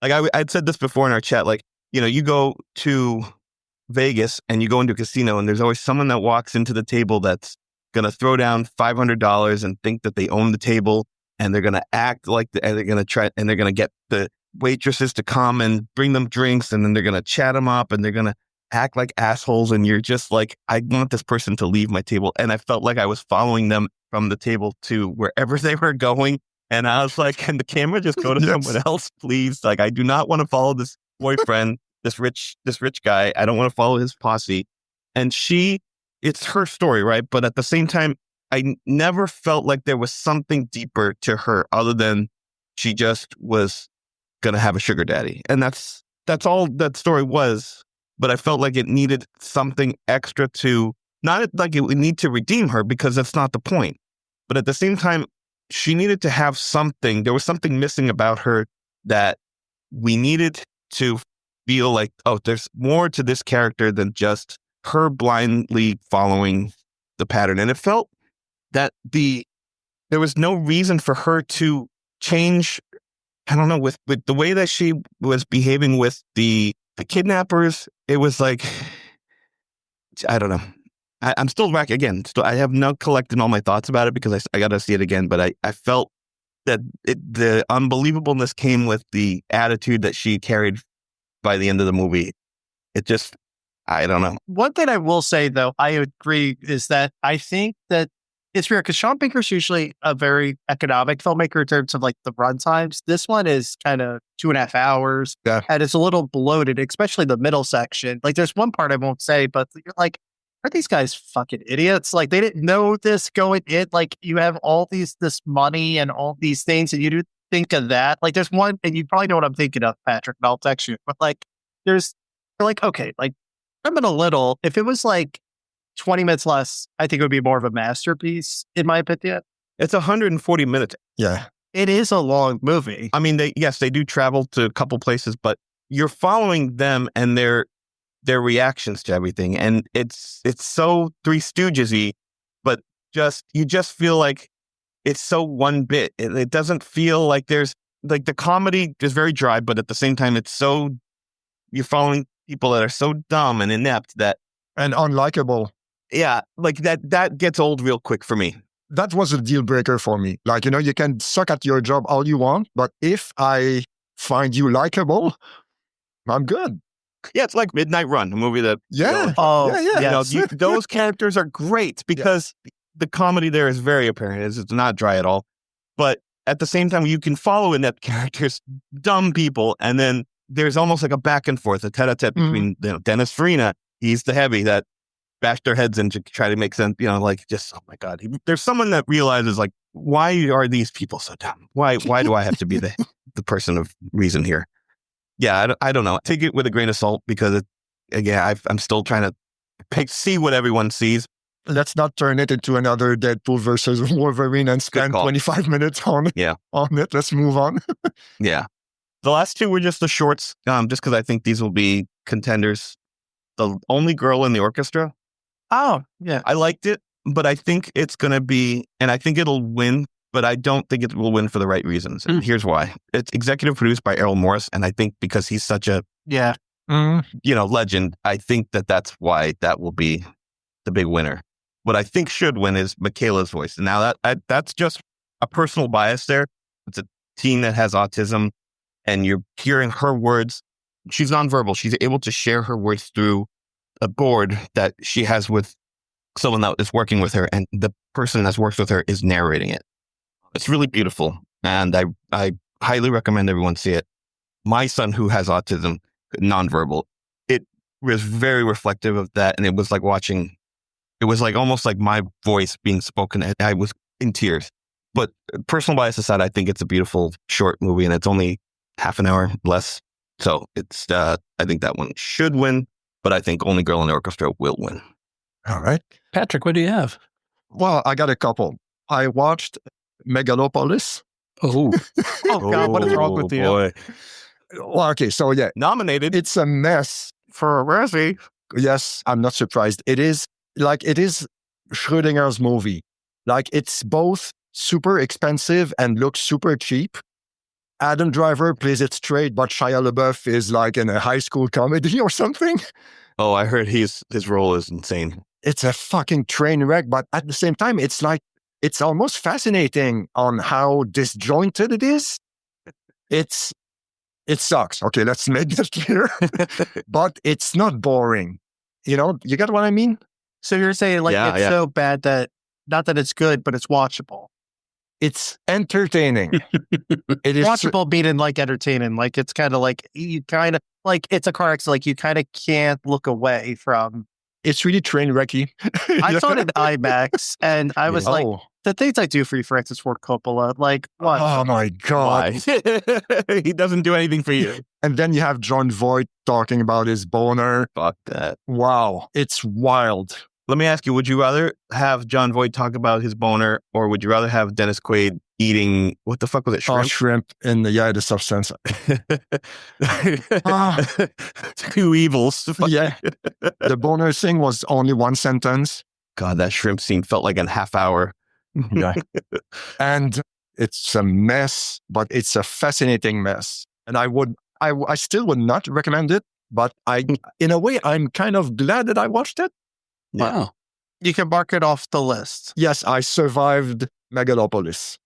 Like I'd said this before in our chat, like, you go to Vegas and you go into a casino and there's always someone that walks into the table that's going to throw down $500 and think that they own the table, and they're going to act like and they're going to get the waitresses to come and bring them drinks, and then they're going to chat them up and they're going to act like assholes. And you're just like, I want this person to leave my table. And I felt like I was following them from the table to wherever they were going. And I was like, can the camera just go to someone else, please? Like, I do not want to follow this boyfriend, this rich guy. I don't want to follow his posse. And it's her story, right? But at the same time, I never felt like there was something deeper to her other than she just was going to have a sugar daddy. And that's all that story was. But I felt like it needed something extra to, not like it would need to redeem her, because that's not the point. But at the same time, she needed to have something. There was something missing about her that we needed to feel like, oh, there's more to this character than just her blindly following the pattern. And it felt that there was no reason for her to change. I don't know, with the way that she was behaving with the kidnappers. It was like, I don't know. I'm still back again. I have not collected all my thoughts about it because I got to see it again. But I felt that the unbelievableness came with the attitude that she carried by the end of the movie. It just, I don't know. One thing I will say, though, I agree, is that I think that it's weird because Sean Baker's usually a very economic filmmaker in terms of like the run times. This one is kind of 2.5 hours. Yeah. And it's a little bloated, especially the middle section. Like there's one part I won't say, but you're like, are these guys fucking idiots? Like they didn't know this going in. Like you have all this money and all these things, and you do think of that. Like there's one, and you probably know what I'm thinking of, Patrick, and I'll text you. But like you're like, okay, like I'm in a little, if it was like 20 minutes less, I think it would be more of a masterpiece, in my opinion. It's 140 minutes. Yeah. It is a long movie. I mean, they do travel to a couple places, but you're following them and their reactions to everything. And it's so Three Stooges-y, but you just feel like it's so one bit. It doesn't feel like there's, like, the comedy is very dry, but at the same time, you're following people that are so dumb and inept and unlikable. Yeah, like that gets old real quick for me. That was a deal breaker for me. Like, you can suck at your job all you want, but if I find you likable, I'm good. Yeah, it's like Midnight Run, a movie that... Yeah. Those characters are great because the comedy there is very apparent. It's not dry at all. But at the same time, you can follow inept characters, dumb people, and then there's almost like a back and forth, a tete-a-tete between Dennis Farina. He's the heavy that bash their heads in to try to make sense, like just, oh my God. There's someone that realizes, like, why are these people so dumb? Why do I have to be the person of reason here? Yeah, I don't know. Take it with a grain of salt because, I'm still trying to see what everyone sees. Let's not turn it into another Deadpool versus Wolverine and spend 25 minutes on it. Let's move on. Yeah. The last two were just the shorts, just because I think these will be contenders. The Only Girl in the Orchestra. Oh, yeah. I liked it, but I think it's going to be, and I think it'll win, but I don't think it will win for the right reasons. And here's why. It's executive produced by Errol Morris, and I think because he's such a, Yeah. legend, I think that's why that will be the big winner. What I think should win is Michaela's voice. And now that's just a personal bias there. It's a teen that has autism, and you're hearing her words. She's nonverbal. She's able to share her voice through a board that she has with someone that is working with her, and the person that's worked with her is narrating it. It's really beautiful, and I highly recommend everyone see it. My son, who has autism, nonverbal, it was very reflective of that, and it was like almost like my voice being spoken. I was in tears. But personal bias aside, I think it's a beautiful short movie, and it's only half an hour less. So it's I think that one should win, but I think Only Girl in the Orchestra will win. All right. Patrick, what do you have? Well, I got a couple. I watched Megalopolis. Oh, Oh, God, what is wrong with you? Boy. Well, okay, so yeah, Nominated it's a mess. for a Razzie. Yes, I'm not surprised. It is Schrödinger's movie. Like, it's both super expensive and looks super cheap. Adam Driver plays it straight, but Shia LaBeouf is like in a high school comedy or something. Oh, I heard his role is insane. It's a fucking train wreck, but at the same time, it's almost fascinating on how disjointed it is. It sucks. Okay, let's make that clear. But it's not boring. You get what I mean? So you're saying it's so bad that, not that it's good, but it's watchable. It's entertaining. It is Watchable meaning like entertaining. Like it's kind of like, you kind of, like it's a car accident, like you kind of can't look away from. It's really train wrecky. I saw it in IMAX, and I was like, the things I do for you, Francis Ford Coppola, like what? Oh my God. Why? He doesn't do anything for you. And then you have John Voight talking about his boner. Fuck that. Wow. It's wild. Let me ask you, would you rather have John Voight talk about his boner, or would you rather have Dennis Quaid eating, what the fuck was it, shrimp? Shrimp in the substance. Two evils. Yeah. The boner thing was only one sentence. God, that shrimp scene felt like a half hour. Yeah. And it's a mess, but it's a fascinating mess. And I still would not recommend it, but in a way, I'm kind of glad that I watched it. wow. You can mark it off the list. Yes, I survived Megalopolis.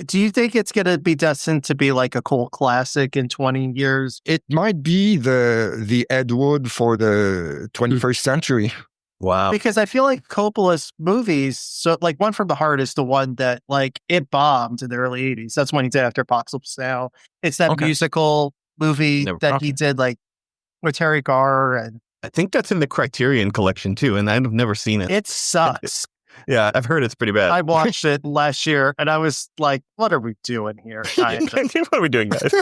Do you think it's going to be destined to be like a cult classic in 20 years? It might be the Ed Wood for the 21st century. Wow. Because I feel like Coppola's movies, so like One from the Heart is the one that like it bombed in the early 80s. That's when he did After Apocalypse Now. It's that musical movie he did like with Terry Garr, and I think that's in the Criterion collection too, and I've never seen it. It sucks. Yeah, I've heard it's pretty bad. I watched it last year and I was like, what are we doing here? What are we doing, guys?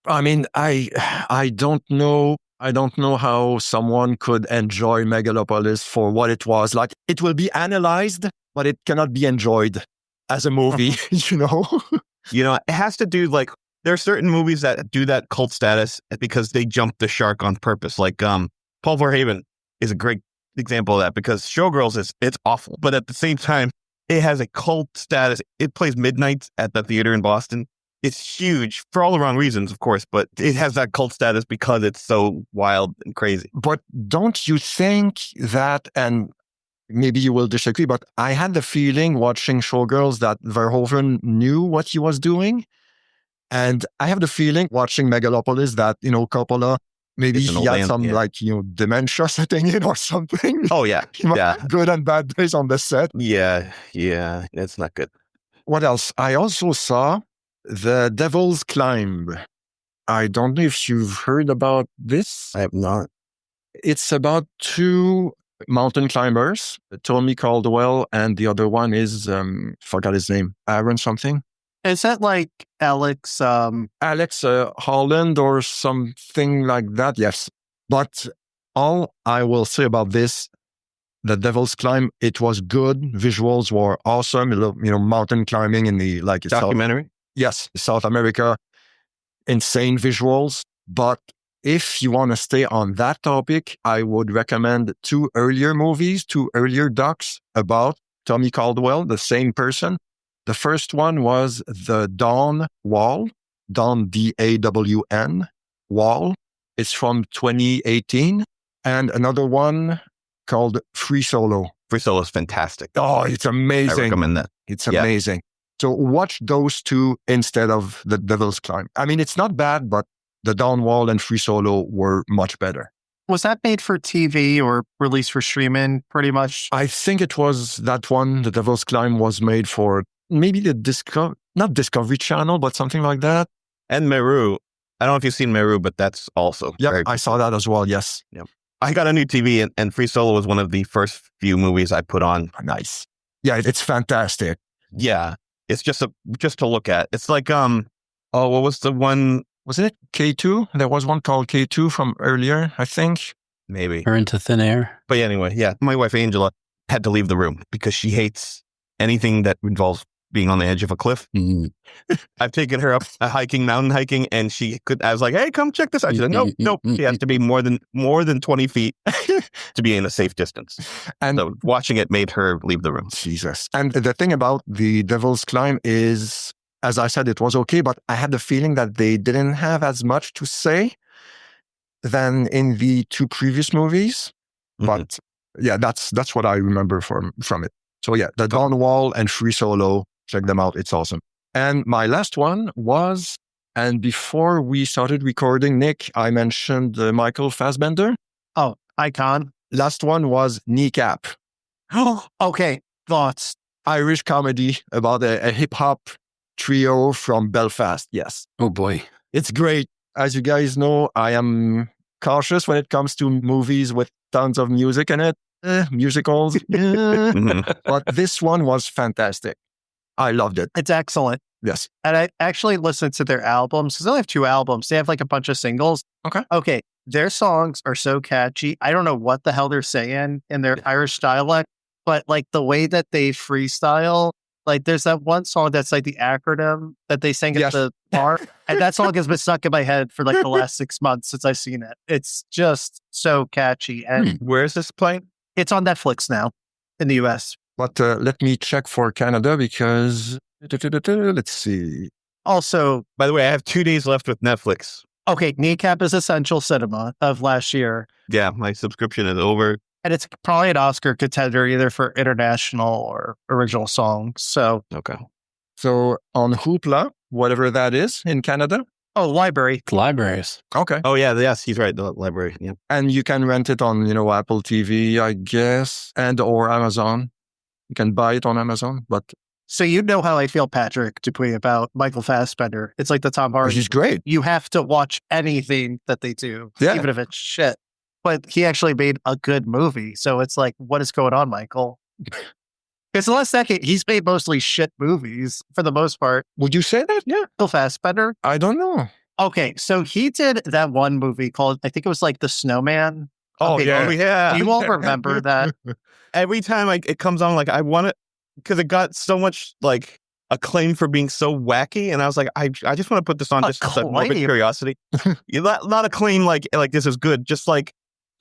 I mean, I don't know. I don't know how someone could enjoy Megalopolis for what it was. Like, it will be analyzed, but it cannot be enjoyed as a movie, It has to do like, there are certain movies that do that cult status because they jump the shark on purpose. Like Paul Verhoeven is a great example of that, because Showgirls it's awful, but at the same time, it has a cult status. It plays midnights at the theater in Boston. It's huge for all the wrong reasons, of course, but it has that cult status because it's so wild and crazy. But don't you think that, and maybe you will disagree, but I had the feeling watching Showgirls that Verhoeven knew what he was doing. And I have the feeling watching Megalopolis that, Coppola, maybe he had some dementia setting in or something. Oh, yeah. Yeah. Good and bad days on the set. Yeah. That's not good. What else? I also saw The Devil's Climb. I don't know if you've heard about this. I have not. It's about two mountain climbers, Tommy Caldwell, and the other one is, forgot his name, Aaron something. Is that like Alex Holland or something like that? Yes. But all I will say about this, The Devil's Climb, it was good. Visuals were awesome. Mountain climbing in the documentary. South America. Insane visuals. But if you want to stay on that topic, I would recommend two earlier docs about Tommy Caldwell, the same person. The first one was The Dawn Wall, Dawn, D-A-W-N, Wall. It's from 2018. And another one called Free Solo. Free Solo is fantastic. Oh, it's amazing. I recommend that. It's amazing. So watch those two instead of The Devil's Climb. I mean, it's not bad, but The Dawn Wall and Free Solo were much better. Was that made for TV or released for streaming pretty much? I think it was that one, The Devil's Climb, was made for maybe the not Discovery Channel, but something like that. And Meru. I don't know if you've seen Meru, but that's also. Yeah, I saw that as well, yes. Yep. I got a new TV and Free Solo was one of the first few movies I put on. Nice. Yeah, it's fantastic. Yeah. It's just to look at. It's like, what was the one? Was it K2? There was one called K2 from earlier, I think. Maybe. Or Into Thin Air. But anyway, yeah. My wife, Angela, had to leave the room because she hates anything that involves being on the edge of a cliff. Mm. I've taken her up mountain hiking, and I was like, hey, come check this out. She said, nope. She has to be more than 20 feet to be in a safe distance. And so watching it made her leave the room. Jesus. And the thing about The Devil's Climb is, as I said, it was okay, but I had the feeling that they didn't have as much to say than in the two previous movies. Mm-hmm. But yeah, that's what I remember from it. So yeah, The Dawn Wall and Free Solo, check them out. It's awesome. And my last one was, and before we started recording, Nick, I mentioned Michael Fassbender. Oh, icon. Last one was Kneecap. Oh, okay. Thoughts. Irish comedy about a hip-hop trio from Belfast. Yes. Oh boy. It's great. As you guys know, I am cautious when it comes to movies with tons of music in it. Musicals. But this one was fantastic. I loved it. It's excellent. Yes. And I actually listened to their albums because they only have 2 albums. They have like a bunch of singles. Okay. Their songs are so catchy. I don't know what the hell they're saying in their Irish dialect, but like the way that they freestyle, like there's that one song that's like the acronym that they sang at the bar. And that song has been stuck in my head for like the last 6 months since I've seen it. It's just so catchy. And where is this playing? It's on Netflix now in the US. But let me check for Canada because let's see. Also, by the way, I have 2 days left with Netflix. Okay, Kneecap is Essential Cinema of last year. Yeah, my subscription is over. And it's probably an Oscar contender either for international or original songs. So, okay. So on Hoopla, whatever that is in Canada. Oh, library. Libraries. Okay. Oh, yeah. Yes, he's right. The library. Yeah. And you can rent it on, Apple TV, I guess, and or Amazon. You can buy it on Amazon, but... So you know how I feel, Patrick Dupuis, about Michael Fassbender. It's like the Tom Hardy. He's great. You have to watch anything that they do, even if it's shit. But he actually made a good movie. So it's like, what is going on, Michael? Because the last decade, he's made mostly shit movies for the most part. Would you say that? Yeah. Michael Fassbender? I don't know. Okay, so he did that one movie called, I think it was like The Snowman. Oh, yeah. Do you all remember that? Every time it comes on, like I want it because it got so much like acclaim for being so wacky, and I was like, I just want to put this on just as morbid curiosity. Not acclaim like this is good, just like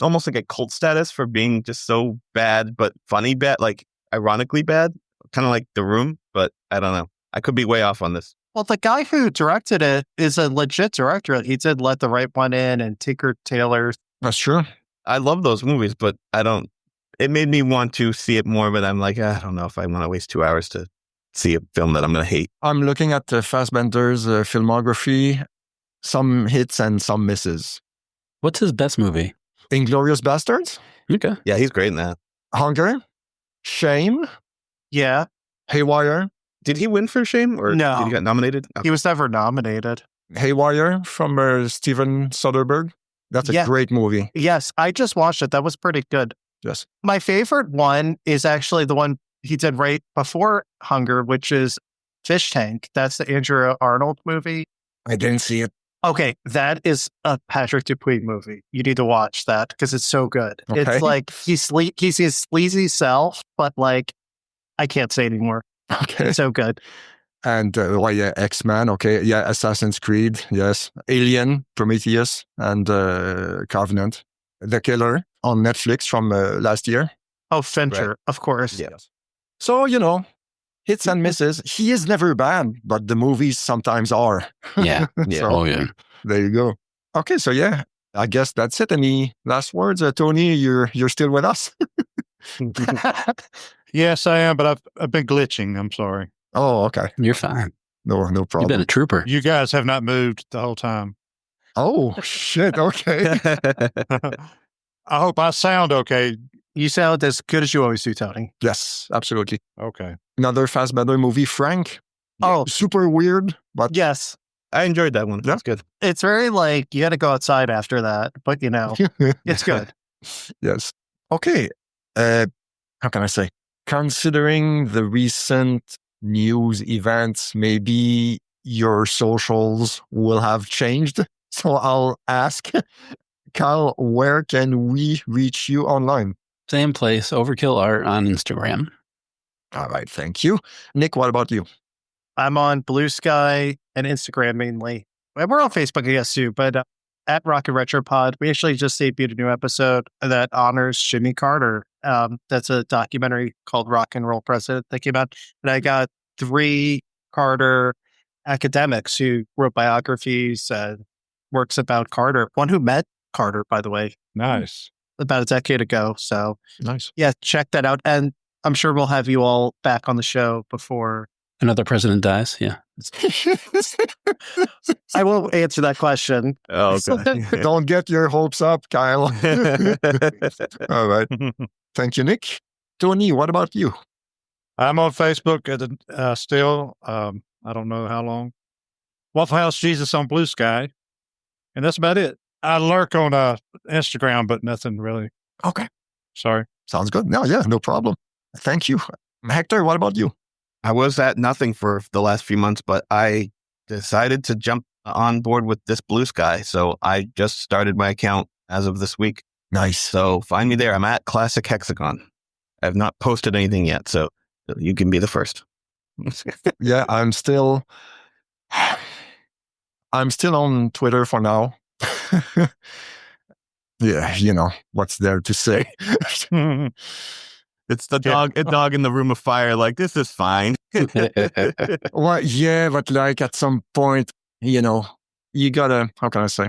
almost like a cult status for being just so bad but funny bad, like ironically bad, kind of like The Room. But I don't know. I could be way off on this. Well, the guy who directed it is a legit director. He did Let the Right One In and Tinker Tailor. That's true. I love those movies, but I don't. It made me want to see it more, but I'm like, I don't know if I want to waste 2 hours to see a film that I'm going to hate. I'm looking at Fassbender's filmography, some hits and some misses. What's his best movie? Inglourious Bastards? Okay. Yeah, he's great in that. Hunger? Shame? Yeah. Haywire? Did he win for Shame? Or no. Did he get nominated? Okay. He was never nominated. Haywire from Steven Soderbergh? That's a great movie. Yes, I just watched it. That was pretty good. Yes. My favorite one is actually the one he did right before Hunger, which is Fish Tank. That's the Andrew Arnold movie. I didn't see it. Okay, that is a Patrick Dupuis movie. You need to watch that because it's so good. Okay. It's like he's his sleazy self, but like I can't say anymore. Okay. It's so good. And X-Men, okay. Yeah, Assassin's Creed, yes. Alien, Prometheus, and Covenant. The Killer on Netflix from last year. Oh, Fincher, Right. of course. Yeah. So, hits and misses. He is never bad, but the movies sometimes are. Yeah. Yeah. So, Oh, yeah. there you go. Okay, so yeah, I guess that's it. Any last words? Tony, you're still with us? Yes, I am, but I've been glitching. I'm sorry. Oh, okay. You're fine. No You've been problem. a trooper. You guys have not moved the whole time. Oh, shit. Okay. I hope I sound okay. You sound as good as you always do, Tony. Yes, absolutely. Okay. Another Fassbender movie, Frank. Oh, Super weird, but yes. I enjoyed that one. That's good. It's very like you had to go outside after that, but it's good. Yes. Okay. How can I say? Considering the recent news events, maybe your socials will have changed. So I'll ask, Kyle, where can we reach you online? Same place, Overkill Art on Instagram. All right. Thank you. Nick, what about you? I'm on Blue Sky and Instagram mainly. We're on Facebook, I guess, too, but at Rocket Retro Pod, we actually just debuted a new episode that honors Jimmy Carter. That's a documentary called Rock and Roll President that came out. And I got 3 Carter academics who wrote biographies and works about Carter. One who met Carter, by the way, Nice. about a decade ago. So, Nice. yeah, check that out. And I'm sure we'll have you all back on the show before. Another president dies. Yeah. I won't answer that question. Oh, okay. Don't get your hopes up, Kyle. All right. Thank you, Nick. Tony, what about you? I'm on Facebook still. I don't know how long. Waffle House Jesus on Blue Sky. And that's about it. I lurk on Instagram, but nothing really. Okay. Sorry. Sounds good. No, yeah, no problem. Thank you. Hector, what about you? I was at nothing for the last few months, but I decided to jump on board with this Blue Sky. So I just started my account as of this week. Nice. So find me there. I'm at Classic Hexagon. I have not posted anything yet, so you can be the first. Yeah, I'm still on Twitter for now. Yeah, what's there to say? It's the dog in the room of fire. Like, this is fine. Well, yeah, but like at some point, you gotta, how can I say?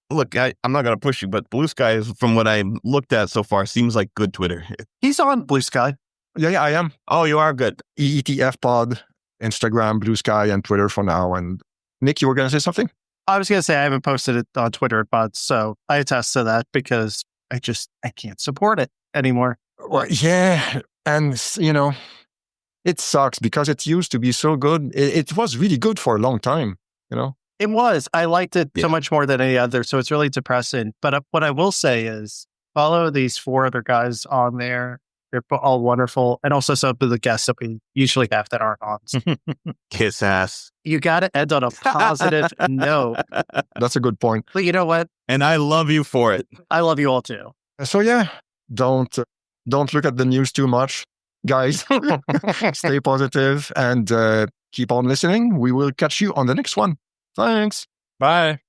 Look, I'm not going to push you, but Blue Sky, is, from what I looked at so far, seems like good Twitter. He's on Blue Sky. Yeah, I am. Oh, you are good. EETF Pod, Instagram, Blue Sky, and Twitter for now. And Nick, you were going to say something? I was going to say I haven't posted it on Twitter at Buds, so I attest to that because I can't support it anymore. Well, yeah, and it sucks because it used to be so good. It was really good for a long time, It was. I liked it Yeah. so much more than any other, so it's really depressing. But what I will say is follow these 4 other guys on there. They're all wonderful. And also some of the guests that we usually have that aren't on. So Kiss ass. you got to end on a positive note. That's a good point. But you know what? And I love you for it. I love you all too. So yeah, don't look at the news too much, guys. Stay positive and keep on listening. We will catch you on the next one. Thanks. Bye.